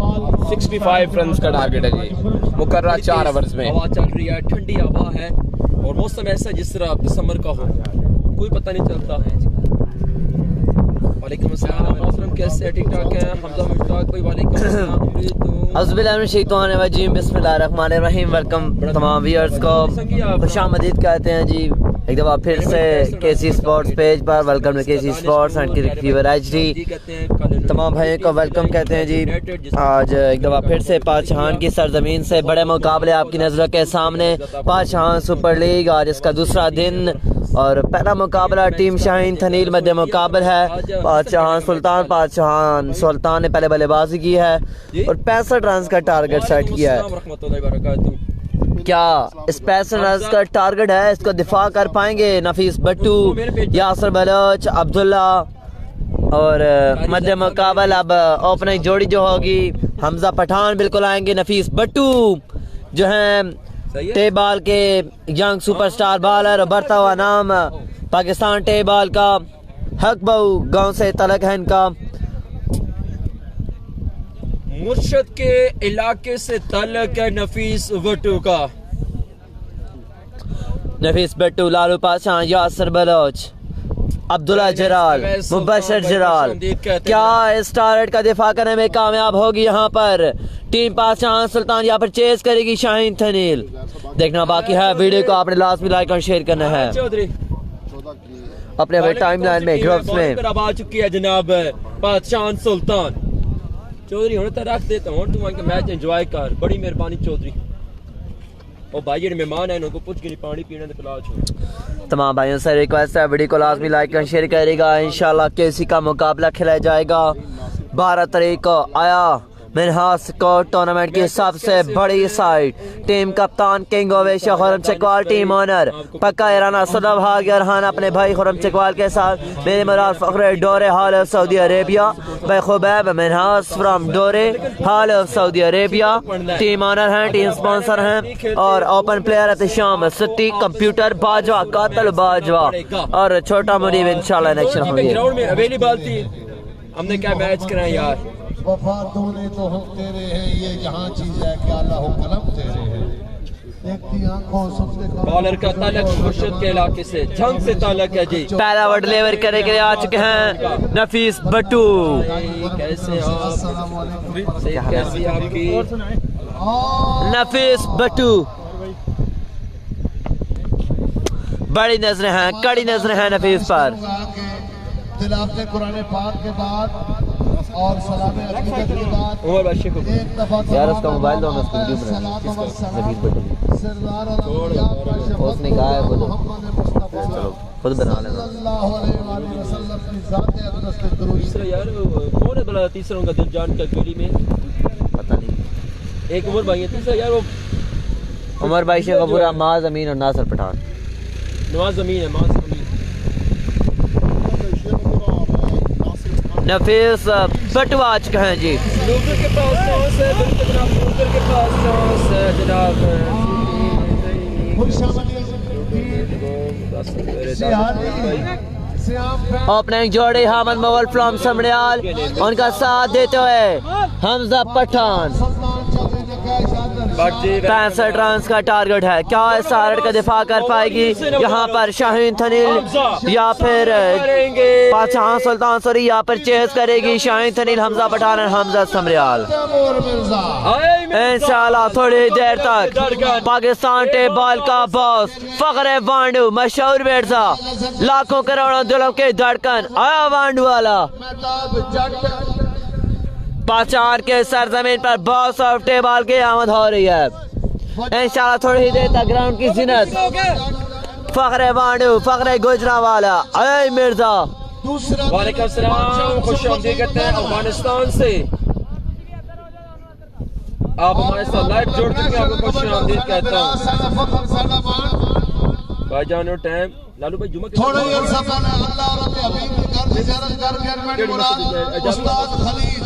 65 रन का टारगेट है जी मुकर्रर 4 ओवर्स में। हवा चल रही है, ठंडी हवा है और मौसम ऐसा जिस तरह दिसंबर का हो, कोई पता नहीं चलता है। वालेकुम अस्सलाम मोहतरम, कैसे हैं? ठीक ठाक हैं? हमजा मुश्ताक भाई वालेकुम अस्सलाम। अज़बिल्लाहिमिनश्शैतानिर्रजीम, बिस्मिल्लाहिर्रहमानिर्रहीम। वेलकम तमाम व्यूअर्स को खुशामदीद कहते हैं जी एक दफ़ा फिर से केसी स्पोर्ट्स पेज पर। Welcome to KC sports and cricket fever HD. तमाम भाइयों को वेलकम कहते हैं जी। आज एक दफ़ा फिर से पादशाहान की सरजमीन से बड़े मुकाबले आपकी नज़रों के सामने। पादशाहान सुपर लीग आज इसका दूसरा दिन और पहला मुकाबला टीम शाहीन थनील मध्य मुकाबल है। पादशाहान सुल्तान ने पहले बल्लेबाजी की है और 65 रन का टारगेट सेट किया है। क्या स्पेशल रन्स का टारगेट है, इसको दिफा कर पाएंगे नफीस भट्टू, यासर बलोच, अब्दुल्ला और मध्य मुकाबल अब ओपनिंग जोड़ी जो होगी हमजा पठान बिल्कुल आएंगे। नफीस भट्टू जो हैं टेबॉल के यंग सुपरस्टार बॉलर, बढ़ता हुआ नाम पाकिस्तान टेबॉल का, हकबऊ गांव से तलक है इनका। मुर्शद के इलाके से तलक है नफीस भट्टू का। नफीस भट्टू, लालू पाशान, यासर बलोच, अब्दुल्ला जलाल, मुबशर जलाल, क्या इस टारगेट का दिफा करने में कामयाब होगी? यहाँ पर टीम पाशान सुल्तान यहाँ पर चेस करेगी शाहीन थनील। देखना बाकी है, वीडियो को आपने लास्ट में लाइक और शेयर करना है अपने अपने टाइमलाइन में, ग्रुप्स में। अब आ चुकी है जनाब पाशान सुल्तान। चौधरी होने तक रख देता हूँ, तुम मैच एंजॉय कर, बड़ी मेहरबानी चौधरी। और भाई ये मेहमान है, इनको पूछ के नहीं पानी पीने के पिला छोड़। तमाम भाइयों से रिक्वेस्ट है, वीडियो को लाजमी लाइक और शेयर करेगा। इंशाल्लाह केसी का मुकाबला खिलाया जाएगा 12 तारीख को। आया मिनहास स्कोर टूर्नामेंट की सबसे बड़ी साइड, टीम कप्तान king Owaisha Khurram Chakwal, team owner पक्का ईराना सदब हाग अरहान अपने भाई खुरम चकवाल के साथ। मेरे मुराद फखरे डोरे हाल ऑफ सऊदी अरेबिया, भाई खुबैब मिनहास फ्रॉम डोरे हाल of Saudi Arabia. Team owner हैं, टीम स्पॉन्सर हैं और open player Ehtisham city computer Bajwa कातल बाजवा और छोटा मुनीब इंशाल्लाह इलेक्शन होंगे। ग्राउंड में अवेलेबल थी, हमने क्या मैच कराया यार। वफा तूने तो हम तेरे हैं, ये जहाँ चीज है क्या अल्लाह कलम तेरे हैं। देखती आंखों सुनते बॉलर का ताल्लुक मुर्शिद के इलाके से, जंग से ताल्लुक है जी। पहला ओवर डिलीवर करने के लिए आ चुके हैं नफीस भट्टू। कैसे आप, कैसी आपकी नफीस भट्टू, बड़ी नजरें हैं, कड़ी नजरें हैं नफीस पर। तिलावत कुरान पाक के बाद और सलाम अकीदत के बाद उमर बादशाह को एक दफा यार उसका मोबाइल दो, मैं उसको वीडियो बना नफीस भट्टू सरदार और उसने कहा है खुद, चलो खुद बना लेना। सल्लल्लाहु अलैहि वसल्लम की ज़ात अक़दस पे दुरूद। तीसरा यार कौन है भला, तीसरा उनका दिल जान का गोली में पता नहीं, एक उमर भाई है, तीसरा यार वो उमर भाई शेख कपूर, माज अमीन और नासिर पठान। नवाज जमीन है, नवाज जमीन। नफीस भट्टू आ चुके हैं जी। लूकर के पास चांस है, बिल्कुल जनाब, लूकर के पास चांस है जनाब। ओपनिंग जोड़ी हामद मवल फ्रॉम समड़ियाल, उनका साथ देते हुए हमजा पठान। 65 रन का टारगेट है, क्या इस टारगेट का दिफा कर पाएगी यहाँ पर शाहीन थनील या फिर पाशान सुल्तान सॉरी यहाँ पर चेस करेगी शाहीन थनील, हमजा पठान और हमजा समड़ियाल। इंशाल्लाह थोड़ी देर तक पाकिस्तान टेबॉल का बॉस फखरे वांडू, मशहूर मिर्जा, लाखों करोड़ों दिलों के धड़कन, आया वांडू वाला। पाचार के सरजमीन पर बॉस ऑफ टेबॉल की आमद हो रही है। इंशाल्लाह थोड़ी ही देर तक ग्राउंड की जिनत फखरे वांडू, फखरे गुजरावाला, अय मिर्जा। वालेकुम सलाम, खुश आमदीद करते हैं अफगानिस्तान से। आप हमारे साथ लाइव जुड़ चुके हैं, आपको खुश आमदीद कहता हूँ। भाईजान टाइम लालू भाई जुमा थोड़ा ही अरसा पहले अल्लाह रब हबीब के घर में ज़ियारत करके मेरे मुराद उस्ताद खलील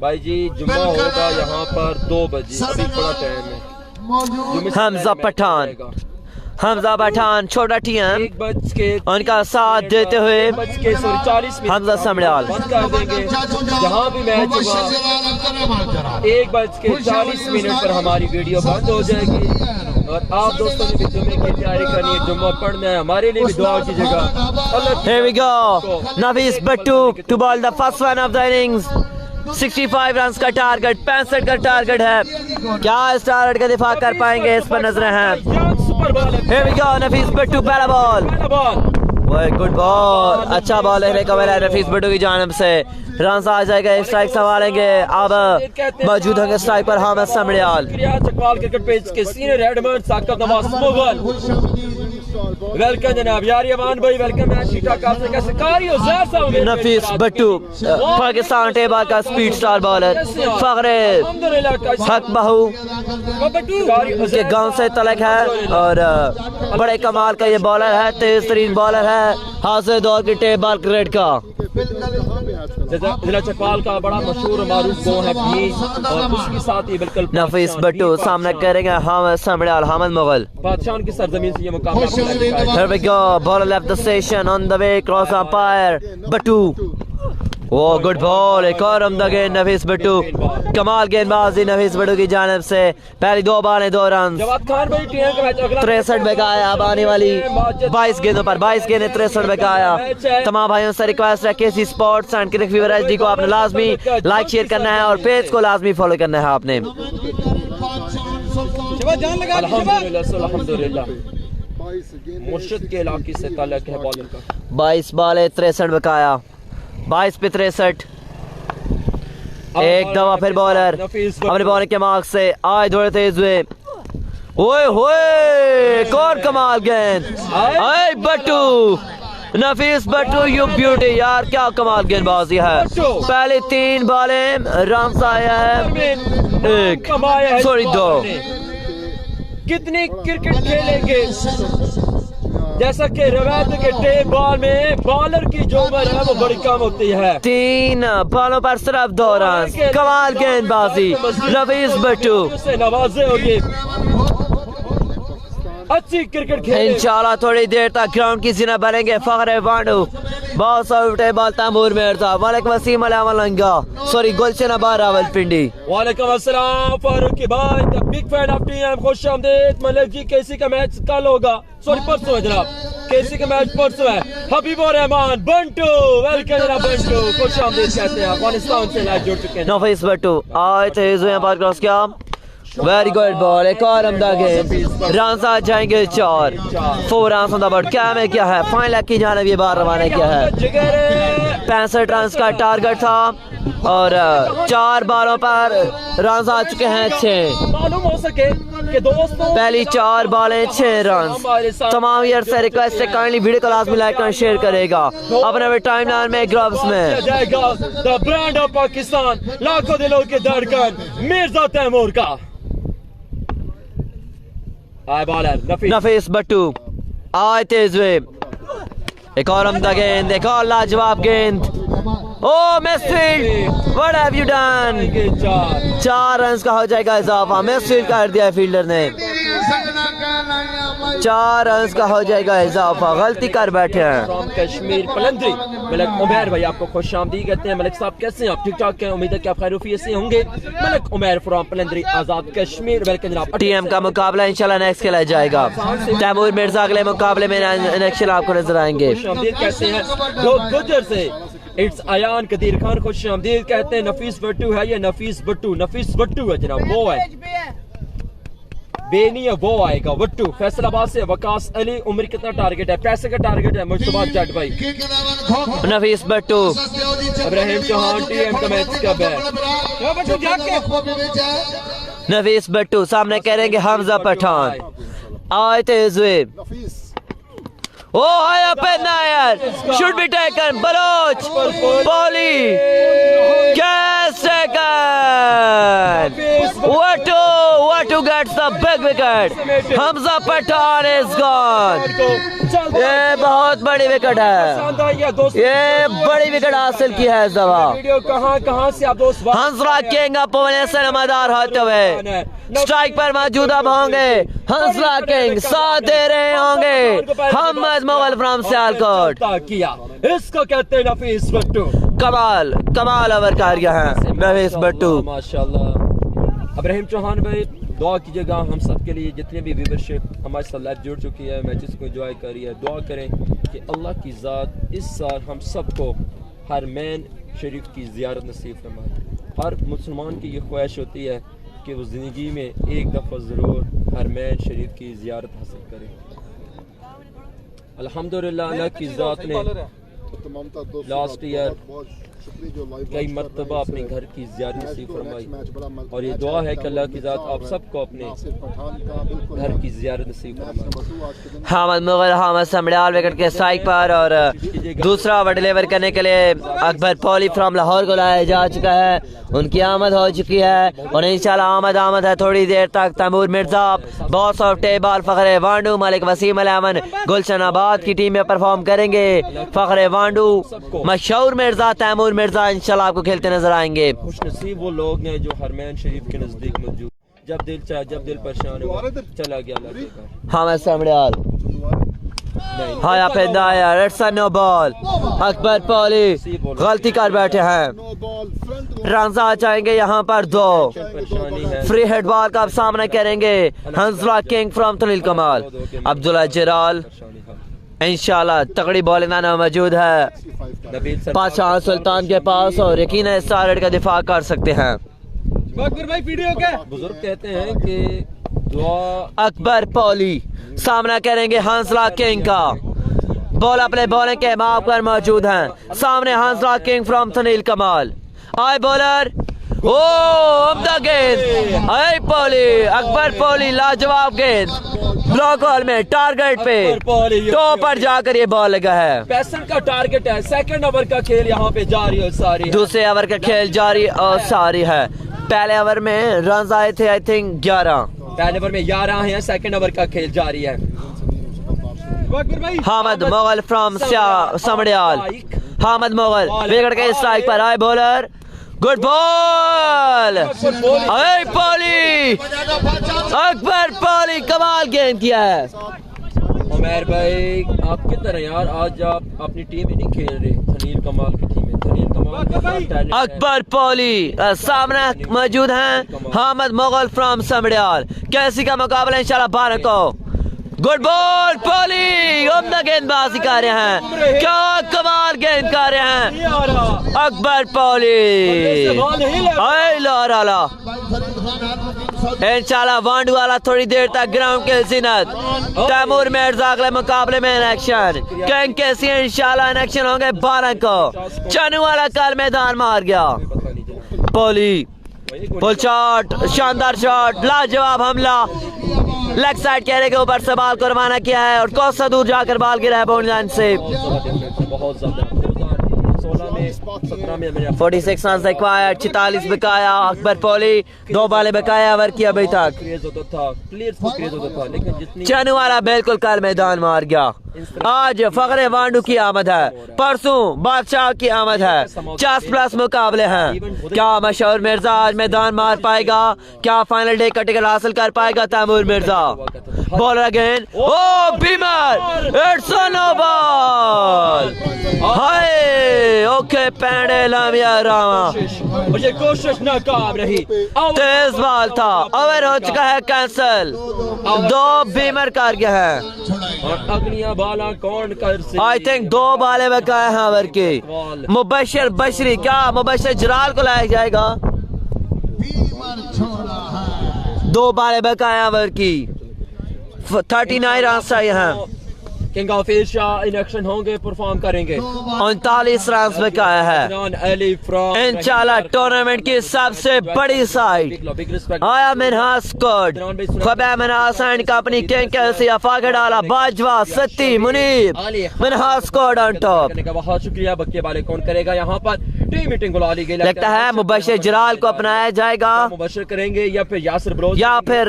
भाई जी जुम्मा होगा यहाँ पर 2 बजे, अभी थोड़ा टाइम है। हमजा पठान, हमजा पठान छोटा टीम 1 उनका साथ देते हुए 1:40 हमजा समड़ियाल। बंद कर देंगे जहाँ भी मैच हुआ 1:40 पर हमारी वीडियो बंद हो जाएगी। और आप दोस्तों ने भी जुम्मे की तैयारी करनी है, जुम्मा पढ़ना है, हमारे लिए भी दुआ कीजिएगा। Here we go, Nafis Bhattu to ball the first one of the innings। 65 run का टारगेट, 65 का टारगेट है, क्या इस टारगेट का दिफा कर पाएंगे, इस पर नजरें हैं। Here we go, Nafis Bhattu पहला बॉल, गुड बॉल, अच्छा बॉल है कवर है नफीस भट्टू की जानिब से। रन आ जाएगा, एक स्ट्राइक संभालेंगे, अब मौजूद होंगे स्ट्राइक पर हामिद समड़ियाल। चकवाल क्रिकेट पेज के senior headman Saqib Nawaz Mughal welcome जनाब यार यमान भाई वेलकम है शीटा का से कैसे कारियो जहर सा हो नफीस भट्टू पाकिस्तान टेबल का स्पीड स्टार बॉलर फखरे हक बहू के गांव से तलक है और बड़े कमाल का ये बॉलर है, तेज तरीन बॉलर है, हासिल दौर की टेबल क्रिकेट का। जिला चकवाल का बड़ा मशहूर और मारूफ गाँव है भी और उसके साथ ही बिल्कुल नफीस भट्टू सामना करेंगे हामिद समड़ाल हामिद मुगल बादशाह की सरजमीन से ये मुकाबला Here we go, ball left the station on the way, cross umpire, Batu. Oh, good ball, एक और उम्दा गेंद नफीस भट्टू, कमाल गेंदबाजी नफीस भट्टू की जानिब से, पहली 2 बालें 2 रन, जवाद खान भाई टीम का मैच अगला 63 बेगाया, अब आने वाली 22 गेंदों पर 22 गेंदें 63 बेगाया। तमाम भाइयों से रिक्वेस्ट है KC sports and cricket fever HD को आपने लाजमी लाइक शेयर करना है और पेज को लाजमी फॉलो करना है आपने। अल्हम्दुलिल्लाह मुर्शिद के इलाके से ताल्लुक है बॉलिंग का। 22 बालें 63 बेगाया, 22 पे 63। एक दफा फिर बॉलर अपने बॉलिंग के मार्क से आज दौड़े तेज हुए, ओए होए कौन कमाल गेंद, आए बट्टू नफीस भट्टू यू ब्यूटी यार क्या कमाल गेंदबाजी है। पहले 3 बालें रन से आया है 1 सॉरी 2। कितनी क्रिकेट खेलेंगे जैसा कि रवायत के टेप बॉल में बॉलर की जो उम्र है वो बड़ी कम होती है। 3 बालों पर सिर्फ 2 रन, कमाल गेंदबाजी नफीस भट्टू से नवाजे होगी, अच्छी क्रिकेट खेले इंशाल्लाह थोड़ी देर तक ग्राउंड की जीना बनेंगे। फखरे वांडू बहुत सारे बॉल तैमूर मिर्जा वालेकुम वसीम अलंगा सॉरी गुलशन अबार रावलपिंडी वालेकुम अस्सलाम फारूक भाई the big fan of TM खुशामदीद। मलिक जी केसी का मैच कल होगा, सॉरी परसों है जनाब, केसी का मैच परसों है। हबीबुर रहमान बंटू वेलकम जनाब बंटू खुशामदीद कहते हैं, अफगानिस्तान से लाइव जुड़ चुके हैं। नफीस भट्टू आए थे बात क्रॉस किया, वेरी गुड बॉल, एक और अमदा गेंद, रन आ जाएंगे 4 रन ऑन द बोर्ड। क्या में क्या है फाइनल की जानिब ये बार रवाना किया है, 65 रन का टारगेट था और 4 बालों पर रन आ चुके हैं 6। मालूम हो सके कि दोस्तों पहली 4 बालें 6 रन। तमाम यार से रिक्वेस्ट है काइंडली वीडियो को लाजमी लाइक और शेयर करेगा अपने टाइमलाइन में ग्रुप्स में। जाएगा द ब्रांड ऑफ पाकिस्तान, लाखों दिलों के धड़कन मिर्जा तैमूर का आए बॉलर नफीस भट्टू आए तेज हुए, एक और अमदा गेंद, एक और लाजवाब गेंद, oh misfield what have you done. 4 run का हो जाएगा इजाफा, मिसफील्ड कर दिया फिल्डर ने, 4 रन का हो जाएगा इजाफा, गलती कर बैठे हैं। फ्रॉम कश्मीर पलंद्री मलिक उमैर भाई आपको खुशामदीद कहते हैं। मलिक साहब कैसे हैं आप, ठीक ठाक हैं, उम्मीद है कि आप खैरूफियत से होंगे। मलिक उमैर फ्रॉम पलंद्री आजाद कश्मीर वेलकम जनाब। टीएम का मुकाबला इंशाल्लाह नेक्स्ट खेला जाएगा, तैमूर मिर्जा अगले मुकाबले में नेक्स्ट आपको नजर आएंगे। खुशामदीद कहते हैं लोग गुजर से इट्स अयान कदीर खान खुशामदीद कहते हैं। नफीस भट्टू है ये नफीस भट्टू, नफीस भट्टू है जनाब, वो है बेनी है वो आएगा वट्टू। फैसलाबाद से वकास अली, उम्र कितना टारगेट है, पैसे का टारगेट है मुश्तबा जट भाई। नफीस भट्टू इब्राहिम चौहान टीएम का मैच कब है, नफीस भट्टू सामने करेंगे हमजा पठान, आए तेज हुए, ओ आया पे नायर शुड बी टेकन, बलोच पॉली catch taken, Watu gets the big wicket, Hamza Pathan is gone। ये बहुत बड़ी विकेट है, ये बड़ी विकेट हासिल की है इस दफा। वीडियो कहां से आप दोस्त हंसरा किंग अपने से नमदार होते हुए स्ट्राइक पर मौजूद होंगे, हंसरा किंग साथ दे रहे होंगे हमद मुगल फ्रॉम सियालकोट। किया इसको कहते हैं नफीस भट्टू, कमाल कमाल ओवर कर गया है नफीस भट्टू माशाल्लाह। इब्राहिम चौहान भाई दुआ कीजिएगा हम सब के लिए, जितने भी व्यूवरशिप हमारे साथ लाइव जुड़ चुकी है, मैचेस को एंजॉय कर रही है, दुआ करें कि अल्लाह की ज़ात इस साल हम सबको हरमैन शरीफ की ज़ियारत नसीब फरमाए। हर मुसलमान की ये ख्वाहिश होती है कि वो ज़िंदगी में एक दफ़ा ज़रूर हरमैन शरीफ की ज़ियारत हासिल करें। अल्हम्दुलिल्लाह अल्लाह की ज़ात ने लास्ट ईयर कई मरतबा अपने घर की ज़ियारत नसीब फरमाई, और ये दुआ है कि अल्लाह की ज़ात आप सबको अपने घर की ज़ियारत नसीब फरमाए। हामिद मुगल, हामिद समड़ियाल विकेट के स्ट्राइक पर, और दूसरा ओवर डिलीवर करने के लिए अकबर पॉली फ्रॉम लाहौर को लाया जा चुका है। उनकी आमद हो चुकी है और इंशाल्लाह आमद है थोड़ी देर तक। Taimur Mirza, boss of table, फखरे वांडू, मलिक वसीम अल-अमन गुलशनाबाद की टीम में परफॉर्म करेंगे। फखरे वांडू, मशहूर मिर्जा, तैमूर मिर्जा इंशाल्लाह आपको खेलते नजर आएंगे। खुश नसीब वो लोग हैं जो हरमैन शरीफ के नजदीक मौजूद, जब दिल चाहे जब दिल परेशान हो चला गया अल्लाह के घर। हामिद समड़ियाल, हाया फिदा यार, it's a no ball. Akbar पॉली गलती कर बैठे हैं, रन आ जाएंगे यहाँ पर 2। परेशानी है, फ्री हेड बॉल का अब सामना करेंगे हंसला किंग फ्रॉम तनील कमाल। अब्दुल्ला जलाल इंशाल्लाह तगड़ी बॉलिंग आना मौजूद है बादशाह सुल्तान के पास, और यकीन है इस रेड का दिफा कर सकते हैं। बुजुर्ग कहते हैं कि दुआ अकबर पॉली सामना करेंगे हंसला किंग का। बॉल अपने बॉलिंग के माप पर मौजूद हैं। सामने हंसला किंग फ्रॉम तनील कमाल। आए बॉलर, ओ उम्दा गेंद, आए पॉली, अकबर पॉली लाजवाब गेंद, ब्लॉक हॉल में टारगेट पे टॉप पर जाकर ये बॉल लगा है। पैसन का टारगेट है। सेकंड ओवर का खेल यहाँ पे जारी और सारी है। दूसरे ओवर का खेल जारी और सारी है। पहले ओवर में रन आए थे आई थिंक 11, पहले ओवर में 11 हैं, सेकंड ओवर का खेल जारी है। हामिद मुगल फ्रॉम समड़ियाल, हामिद मुगल विकेट के स्ट्राइक पर। आए बॉलर, गुड बॉल, अरे पॉली, अकबर पॉली कमाल गेंद किया है। उमर भाई आपकी तरह यार आज आप अपनी टीम ही नहीं खेल रहे, तनील कमाल की टीम है। तनील कमाल के साथ टैलेंट है। अकबर पॉली सामने मौजूद हैं हामिद मुगल फ्रॉम समड़ियाल। कैसी का मुकाबला इंशाल्लाह 12 को। गुड बॉल पॉली, उम्दा गेंदबाजी कर रहे हैं, क्या कमाल गेंद कर रहे हैं अकबर पॉली। इंशाल्लाह वांडू वाला थोड़ी देर तक ग्राउंड के जीनत। तैमूर मिर्जा अगले मुकाबले में इन एक्शन, किंग कैसी इंशाल्लाह इन एक्शन होंगे 12 को। चनू वाला कल मैदान मार गया। पॉली फुल शॉट, शानदार शॉट, लाजवाब हमला, लेग साइड कैरे के ऊपर से बॉल को रवाना किया है और कोसा दूर जाकर बॉल गिरा है बाउंड्री लाइन से। बहुत ज्यादा 2016 में 17 में 46 रन रिक्वायर्ड, 46 बकाया। अकबर पॉली 2 बालें बकाया ओवर की अभी तक। क्रेज होता था, प्लेयर्स को क्रेज होता था, लेकिन जितनी चनू वाला बिल्कुल कल मैदान मार गया। आज फखरे वांडू की आमद है, परसों बादशाह की आमद है। 50+ मुकाबले हैं। क्या मशहूर मिर्जा आज मैदान मार पाएगा? क्या फाइनल डे का टिकट हासिल कर पाएगा Taimur Mirza? Ball again, oh beamer, it's a no ball. Hi okay पैंडे लामिया रामा, और ये कोशिश नाकाम रही। तेज बॉल था, ओवर हो चुका है कैंसिल। 2 बीमर कर गया है और अगलियां बाला कौन कर से आई थिंक 2 बालें बकाए हैं ओवर की। मुबशर बशरी, क्या मुबशर जलाल को लाया जाएगा? 2 बालें बकाए ओवर की, 39 रन चाहिए हैं। King of Asia in action होंगे, परफॉर्म करेंगे। 39 रन बकाया है। इंशाल्लाह टूर्नामेंट की सबसे बड़ी साइड आया मिनहास स्क्वाड, खबे Minhas and company, king KC Afaq डाला, Bajwa, Satti, Munib, Minhas squad on top. बहुत शुक्रिया। बक्के वाले कौन करेगा यहाँ पर? टीम मीटिंग बुला ली गई। लगता है मुबशर जलाल को अपनाया जाएगा, मुबशर करेंगे या फिर यासिर बलोच, या फिर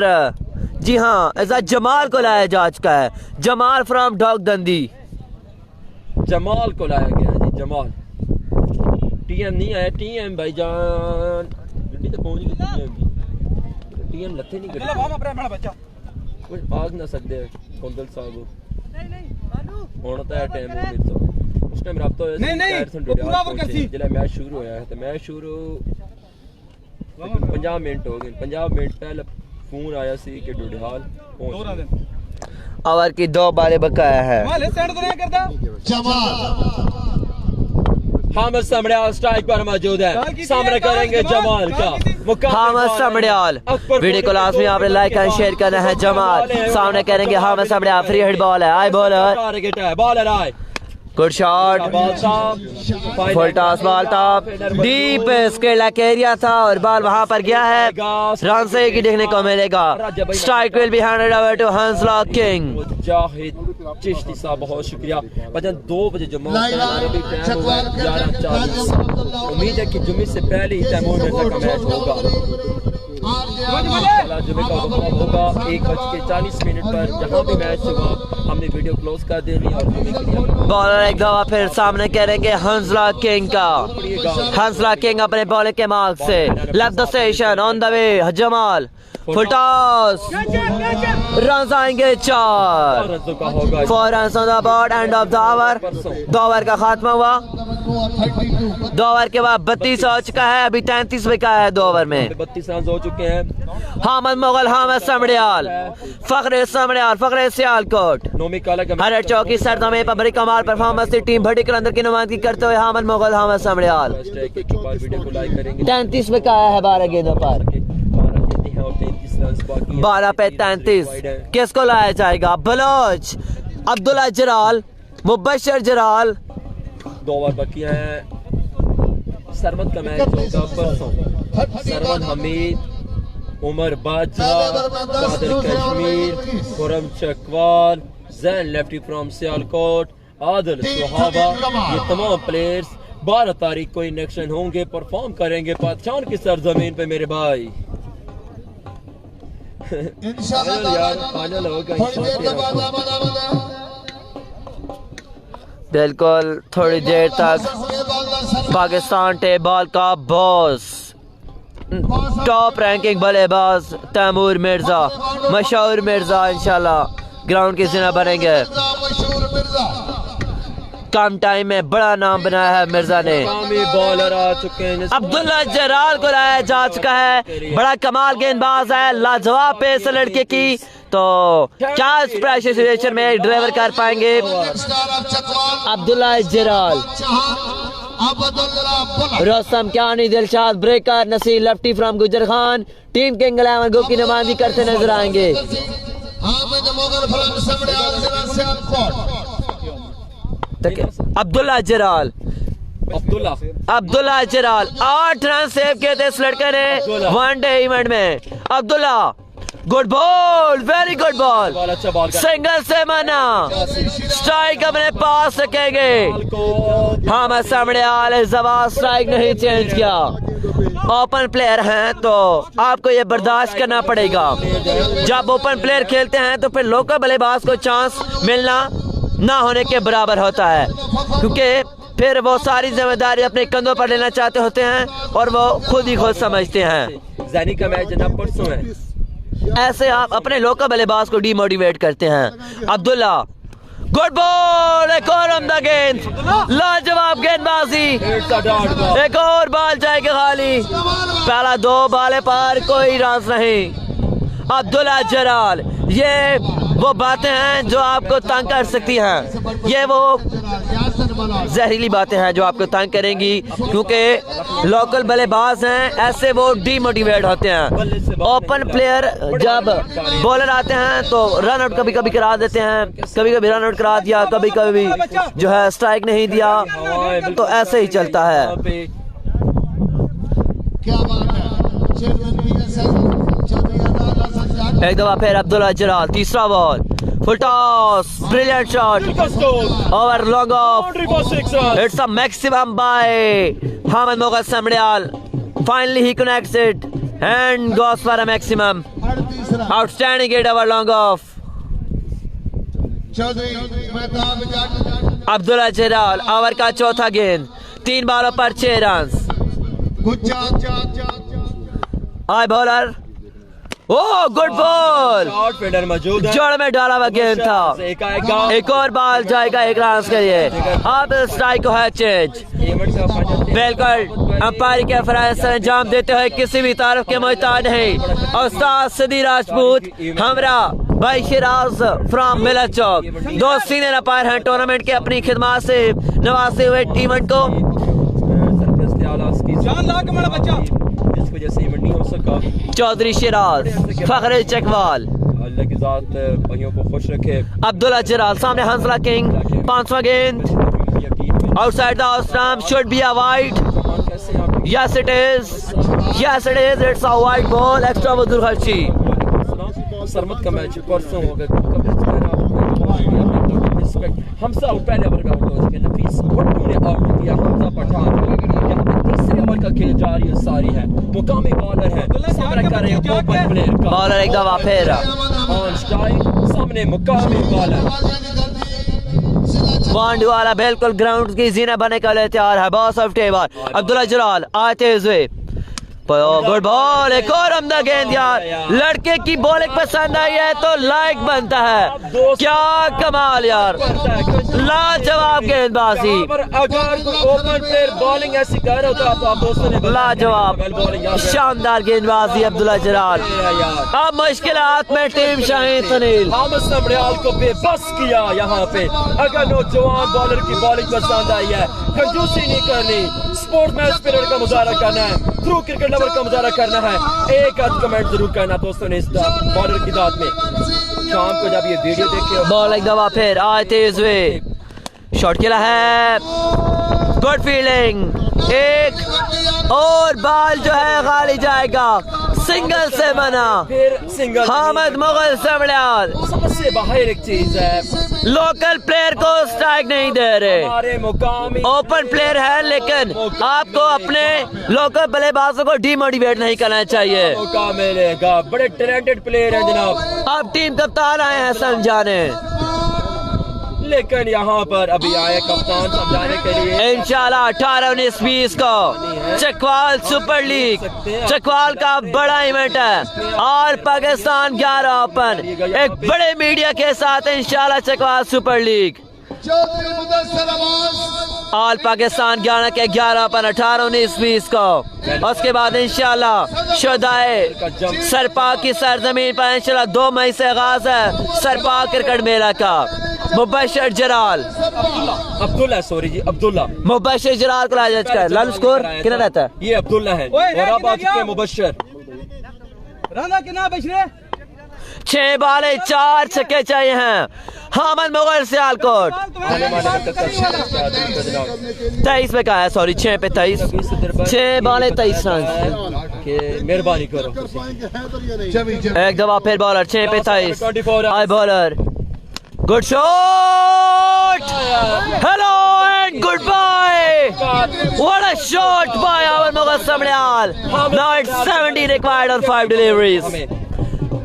जी हाँ ऐसा जमाल को लाया जा चुका है। जमाल फ्रॉम डॉग दंदी, जमाल को लाया गया है जी। जमाल टीएम नहीं आया, टीएम भाईजान गड्डी तो पहुंच गई। टीएम लथे नहीं गड्डी कुछ भाग ना सकते कोंदल साहब होना था टाइम तो उस टाइम राब्ता होया नहीं पूरा वर्क सी जिला मैच शुरू होया है। तो मैच शुरू 50 मिनट हो गए। 50 मिनट पहले फोन आया सी कि डुडिहाल पहुंच। ओवर की 2 बालें बकाया है। हामिद समड़ियाल स्ट्राइक पर मौजूद है, सामने करेंगे जमाल का। हामिद समड़ियाल, वीडियो को लाजमी आपने लाइक एंड शेयर करना है। जमाल सामने करेंगे हामिद समड़ियाल, फ्री हिट बॉल है। आई बॉलर, टारगेट है, बॉलर आए good shot, full toss ball top deep scale area था और बॉल वहां पर गया है। रन से की देखने को मिलेगा। Strike will be handed over to Hansla king. Mujahid Chishti साहब बहुत शुक्रिया। बजन 2 बजे जो अरबी टाइम होगा 11:40। उम्मीद है कि जुम्मे से पहले ही तैमूर मिर्जा का मैच होगा। जुम्मे का वक्त होगा 1:40 पर। जहाँ भी मैच होगा हमने वीडियो क्लोज कर देनी और जुम्मे के लिए बॉलर एक दफा फिर सामने करेंगे हंसला किंग का। हंसला किंग अपने बॉलिंग के मार्क से left the station on the way. Jamal full toss, run आएंगे 4। 4 run on the board. End of the over. 2 over का खात्मा हुआ। 2 ओवर के बाद 32 हो चुका है। अभी 33 बिका है 2 ओवर में। 32 रन हो चुके हैं। हामिद मुगल, हामिद समड़ियाल, फखरे समड़ियाल, फखरे सियालकोट, नोमी काला का हर चौकी सरदमे पर बड़ी कमाल परफॉर्मेंस से टीम भड़ी कलंदर की नुमाइंदगी करते हुए हामिद मुगल, हामिद समड़ियाल। वीडियो को लाइक करेंगे। 33 बिका है 12 गेंदों पर। 12 पे 33। किसको लाया जाएगा? बलोच, अब्दुल्ला जलाल, मुबशर जलाल। 2 ओवर बाकी हैं। सरमद का मैच होगा परसों। सरमद हमीद, उमर बाजवा, कादर कश्मीर, खुरम चकवाल, जैन लेफ्टी फ्रॉम सियालकोट, आदिल सुहावा, ये तमाम प्लेयर्स 12 तारीख को इन एक्शन होंगे, परफॉर्म करेंगे पाकिस्तान की सरजमीन पे मेरे भाई। फाइनल होगा बिल्कुल थोड़ी देर तक पाकिस्तान टेबल का बॉस टॉप रैंकिंग बल्लेबाज तैमूर मिर्जा, मशहूर मिर्जा इंशाल्लाह ग्राउंड की सीना बनेंगे। कम टाइम में बड़ा नाम बनाया है मिर्जा ने। बॉलर आ चुके हैं। अब्दुल्ला जलाल को लाया जा चुका है। बड़ा कमाल गेंदबाज है, लाजवाब पेस लड़के की। तो क्या प्रेशर सिचुएशन में ड्राइवर कर पाएंगे Abdullah Jalal? Rustam Kayani, Dilshad breaker, Naseer lefty from Gujar Khan team king 11 गो की नुमाइंदगी करते नजर आएंगे। अब्दुल्ला जलाल, अब्दुल्ला जलाल 8 रन सेव किए थे इस लड़के ने वनडे इवेंट में। Abdullah good ball, very good ball, single से मना। स्ट्राइक अपने पास रखेंगे। हाँ मैं सामने जवाब स्ट्राइक नहीं चेंज किया। ओपन प्लेयर हैं तो आपको ये बर्दाश्त करना पड़ेगा। जब ओपन प्लेयर खेलते हैं तो फिर लोकल बल्लेबाज को चांस मिलना ना होने के बराबर होता है, क्योंकि फिर वो सारी जिम्मेदारी अपने कंधों पर लेना चाहते होते हैं और वो खुद ही खुद समझते हैं। जैनी का मैच जनाब परसों है। ऐसे आप अपने लोकल बल्लेबाज को डीमोटिवेट करते हैं। अब्दुल्ला गुड बॉल, एक और उम्दा गेंद, लाजवाब गेंदबाजी। एक और बॉल जाएगी खाली। पहला 2 बॉल पर कोई राज नहीं। अब्दुल्ला जलाल, ये वो बातें हैं जो आपको तंग कर सकती हैं। ये वो जहरीली बातें हैं जो आपको तंग करेंगी, क्योंकि लोकल बल्लेबाज हैं, ऐसे वो डीमोटिवेट होते हैं। ओपन प्लेयर जब बॉलर आते हैं तो रन आउट कभी कभी करा देते हैं, कभी कभी रन आउट करा दिया, कभी कभी जो है स्ट्राइक नहीं दिया, तो ऐसे ही चलता है। एक दफा फिर अब्दुल्ला जलाल, तीसरा ball, full toss, brilliant shot, over long off, it's a maximum by Hamid Mughal Samdiyal. Finally he connects it and goes for a maximum. Outstanding hit over long off. Abdullah Jalal, over का चौथा गेंद, 3 बॉलों पर 6 रन। हाय bowler, oh good ball, fielder मौजूद है, जड़ में डाला हुआ गेंद था। एक और बॉल जाएगा 1 रन के लिए। अब स्ट्राइक को है चेंज। बिल्कुल अंपायर के फराइज से अंजाम देते हुए किसी भी तारीफ के मोहताज नहीं। उस्ताद सिद्दी राजपूत, हमरा भाई Siraj from Miller Chowk, 2 senior umpire हैं टूर्नामेंट के अपनी खिदमत से नवाजते हुए इवेंट को। चौधरी शिराज, फखरे चकवाल, अल्लाह की जात भाइयों को खुश रखे। अब्दुल्ला जलाल, सामने हंसला किंग, 5वां गेंद, Outside the off stump should be a wide. Yes it is. Yes it is. It's a wide ball. Extra Abdul Khalchi. सरमत का मैच परसों होगा हमसा पहले ओवर का आउट हो चुके नफीस भट्टू ने आउट किया हमजा पठान यहाँ पे तीसरे ओवर का खेल जारी है सारी है मुकामी बॉलर है सामने कर रहे हैं ओपन प्लेयर का बॉलर एक दफा फिर ऑन स्ट्राइक सामने मुकामी बॉलर वांडू वाला बिल्कुल ग्राउंड की जीना बनने के लिए तैयार है। बॉस ऑफ टेबल अब्दुल्ला जलाल आते हुए गुड बॉल। एक और अमदा गेंद यार लड़के की बॉलिंग पसंद आई है तो लाइक बनता है। क्या कमाल यार लाजवाब गेंदबाजी। अगर कोई ओपन प्लेयर बॉलिंग ऐसी कर रहा होता तो आप दोस्तों ने लाजवाब शानदार गेंदबाजी अब्दुल्ला जलाल। अब मुश्किलात में टीम शाहीन सुनील हामिद समड़ियाल को बेबस किया यहाँ पे। अगर नौजवान बॉलर की बॉलिंग पसंद आई है कंजूसी नहीं करनी स्पोर्ट्समैन स्पिरिट का मुजाहरा करना है थ्रू क्रिकेट लवर का मुजाहरा करना है। एक आध कमेंट जरूर करना दोस्तों ने इस बॉलर की दाद में। शाम को जब ये वीडियो देखे बॉल एक दफा फिर आते हुए शॉट खेला है गुड फील्डिंग। एक और बॉल जो है खाली जाएगा सिंगल से बना फिर सिंगल हामिद मुगल समड़ियाल। सबसे बाहर एक चीज है लोकल प्लेयर को स्ट्राइक नहीं दे रहे हमारे मुकामी ओपन प्लेयर है लेकिन आपको अपने लोकल बल्लेबाजों को डीमोटिवेट नहीं करना चाहिए। मौका मिलेगा बड़े टैलेंटेड प्लेयर हैं जनाब। अब टीम कप्तान आए हैं समझाने लेकिन यहाँ पर अभी आए कप्तान समझाने के लिए इंशाल्लाह 18-19-20 को चकवाल सुपर लीग चकवाल का बड़ा इवेंट है और पाकिस्तान 11 ओपन एक बड़े मीडिया के साथ इंशाल्लाह Chakwal super league all Pakistan 11 के 11 ओपन 18-19-20 को। उसके बाद इंशाल्लाह शुदाए सरपा की सरजमीन पर इंशाल्लाह 2 मई से आगाज है सरपा क्रिकेट मेला का। मुबशर जलाल अब्दुल्ला सॉरी जी अब्दुल्ला मुबशर जलाल को लाया जाता है। लाल स्कोर कितना रहता है? ये अब्दुल्ला है और अब आ चुके हैं मुबशर। राना कितना बच रहे 6 बाले 4 छक्के चाहिए हैं हामिद मुगल सियालकोट। 23 पे कहा है सॉरी 6 पे 23 6 बाले 23 रन। मेहरबानी करो एक दफा फिर बॉलर 6 पे 23 आई bowler good shot hello and goodbye what a shot by Hamid Mughal Samdiyal. Now it's 70 required और 5 डिलीवरीज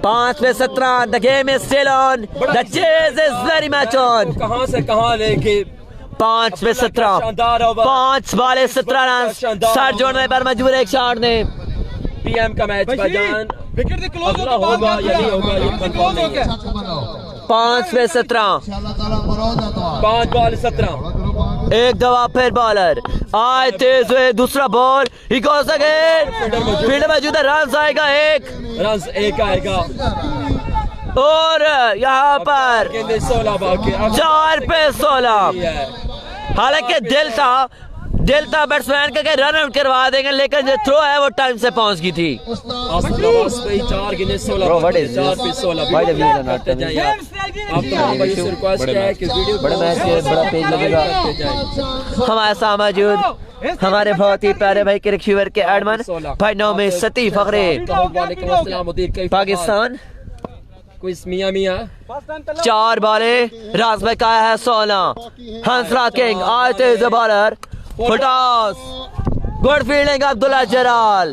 5 पे 17 the game is still on the chase is very much on. कहां से कहां लेके 5 पे 17 5 बाले 17 रन सर जोड़ने पर मजबूर एक शॉट ने पीएम का मैच बजान विकेट दे क्लोज अगला होगा या नहीं होगा ये कंफर्म नहीं है। 5 पे 17 5 बॉल 17 एक दफा फिर बॉलर आए तेज हुए दूसरा बॉल ही गोस अगेन फील्ड में मौजूद रन आएगा एक आएगा और यहाँ पर 16 बाकी 4 पे 16। हालांकि दिल था बैट्समैन का रन आउट करवा देंगे लेकिन जो थ्रो है वो टाइम से पहुंच गई थी। 4 गिने 16 4 पे 16 आप तमाम भाई से रिक्वेस्ट है कि वीडियो बड़ा मैच है बड़ा पेज लगेगा। हमारे साथ मौजूद हमारे बहुत ही प्यारे भाई के रिक्शूवर के एडमन भाई नौ में सती फखरे पाकिस्तान मियां 4 बाले राज भाई का है 16 हंसरा किंग आते बॉलर फुटास गुड फील्डिंग अब्दुल्ला जलाल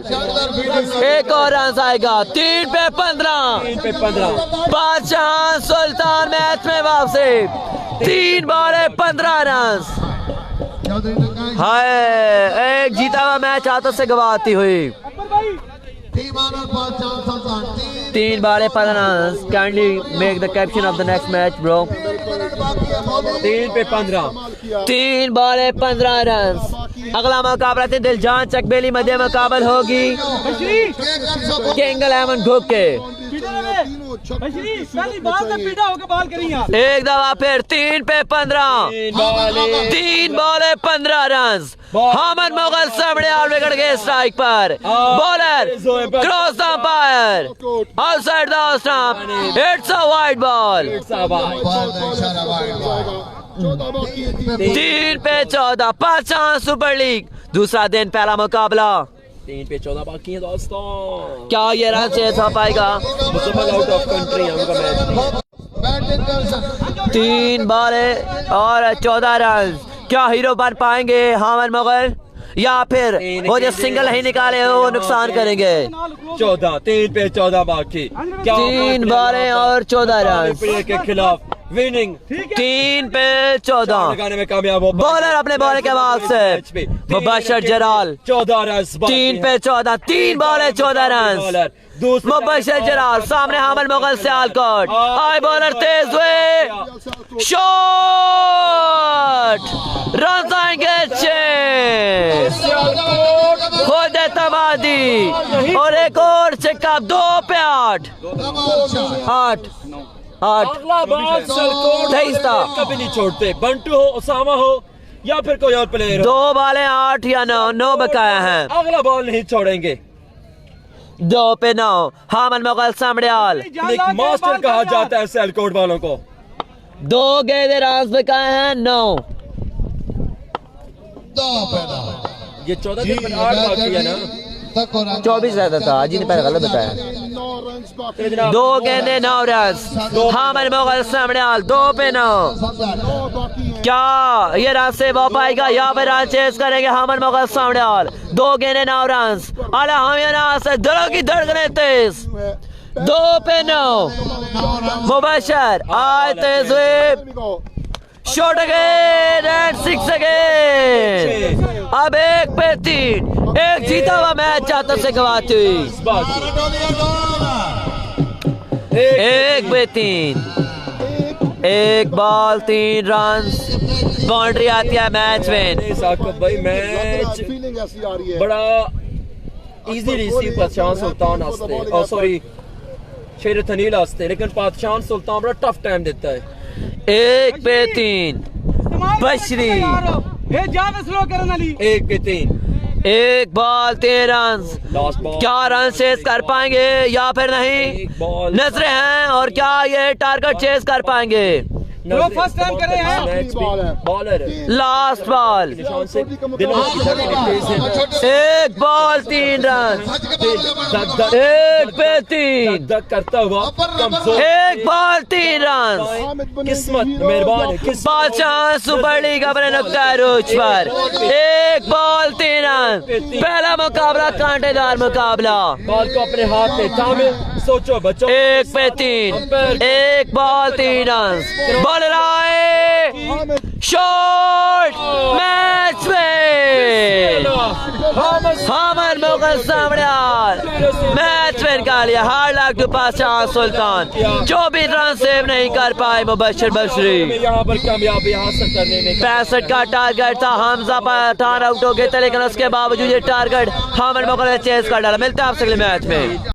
एक और रन आएगा 3 पे 15 बादशाह सुल्तान मैच में वापसी 3 बाले 15 रन। हाय एक जीता हुआ मैच हाथों से गवाती हुई 3 बाले 15 run. Kindly make the caption of the next match bro. 3 पे 15 3 बाले 15 रन। अगला मुकाबला दिलजान चकबेली मध्य मुकाबल होगी किंग एलेवन घुके एक दफा फिर 3 पे 15 3 बाले 15 रन। हामिद मुगल समड़ियाल विकेट के स्ट्राइक पर bowler cross umpire outside the stump it's a wide ball. 3 पे 14 पाकिस्तान सुपर लीग दूसरा दिन पहला मुकाबला 3 पे 14 बाकी है दोस्तों। क्या ये रन चेस हो पाएगा? मुकम्मल आउट ऑफ कंट्री उनका मैच नहीं। 3 बॉलें और 14 रन। क्या हीरो बन पाएंगे हामिद मुगल या फिर वो जो सिंगल नहीं निकाले वो नुकसान करेंगे? 14 3 पे 14 बाकी। 3 बॉलें और 14 रन के खिलाफ विनिंग 3 पे 14 लगाने में कामयाब हो। बॉलर अपने बॉल के बाद से मुबशर जलाल 14 रन 3 पे 14 3 बॉलें 14 रन। मुबशर जलाल सामने हामिद मुगल से आलकोट हाई बॉलर तेज हुए शॉट रन आएंगे 6 खुद तबादी और एक और सिक्का 2 पे 8 अगला बॉल सलकोट तेईस था। कभी नहीं छोड़ते। बंटू हो उसामा हो या फिर कोई और प्लेयर हो। 2 बॉलें 8 या 9 बकाया हैं। अगला बॉल नहीं छोड़ेंगे। 2 पे 9 हामिद मुगल सामड़ियाल एक मास्टर कहा जाता है सलकोट वालों को। 2 गेंदे राज बकाए हैं 9 ये 14 दिन में 8 बाकी है ना। 24 रहता था अजी ने पहले गलत बताया। 2 गेंदे 9 रन हामिद मुगल सामड़ियाल 2 पे 9। क्या ये रन से वो पाएगा या फिर रन चेस करेंगे हामिद मुगल सामड़ियाल? 2 गेंदे 9 रन आला हमियाना से दिलों की धड़कनें तेज 2 पे 9 मुबशर आए तेज हुए शॉट अगेन एंड 6 अगेन। अब 1 पे 3 एक जीता हुआ मैच चाहता से गवाती 1 पे 3 1 बॉल 3 रन बाउंड्री आती है मैच विन। साकिब भाई मैच बड़ा इजी रिसीव पातशाह सुल्तान हंसते और सॉरी शेर थनील हंसते लेकिन पातशाह सुल्तान बड़ा टफ टाइम देता है। 1 पे 3 बशरी 1 पे 3 1 बॉल 3 रन। लास्ट बॉल क्या रन चेस कर पाएंगे या फिर नहीं? एक बॉल नजरें हैं और क्या ये टारगेट चेस कर पाएंगे? फर्स्ट टाइम करे हैं। बॉलर लास्ट बॉल निशान से दिलों की धड़कनें तेज हैं। 1 बॉल 3 रन 1 पे 3 धक करता हुआ कमजोर 1 बॉल 3 रन। किस्मत मेहरबान है। किस्मत पाकिस्तान सुपर लीग अपने नुक्ता रूज पर 1 बॉल 3 रन। पहला मुकाबला कांटेदार मुकाबला। बॉल को अपने हाथ में थामे सोचो बच्चों। 1 पे 3 1 बॉल 3 रन बॉलर आए शॉट मैच में हामिद मुगल सामड़ियाल मैच में निकाल लिया। Hard luck to Pakistan Sultan 24 run save नहीं कर पाए मुबशर बशरी। यहाँ पर कामयाबी हासिल करने में 65 का टारगेट था हमजा पर 18 आउट हो गए थे लेकिन उसके बावजूद ये टारगेट हामिद मुगल ने चेस कर डाला। मिलता है आपसे अगले मैच में।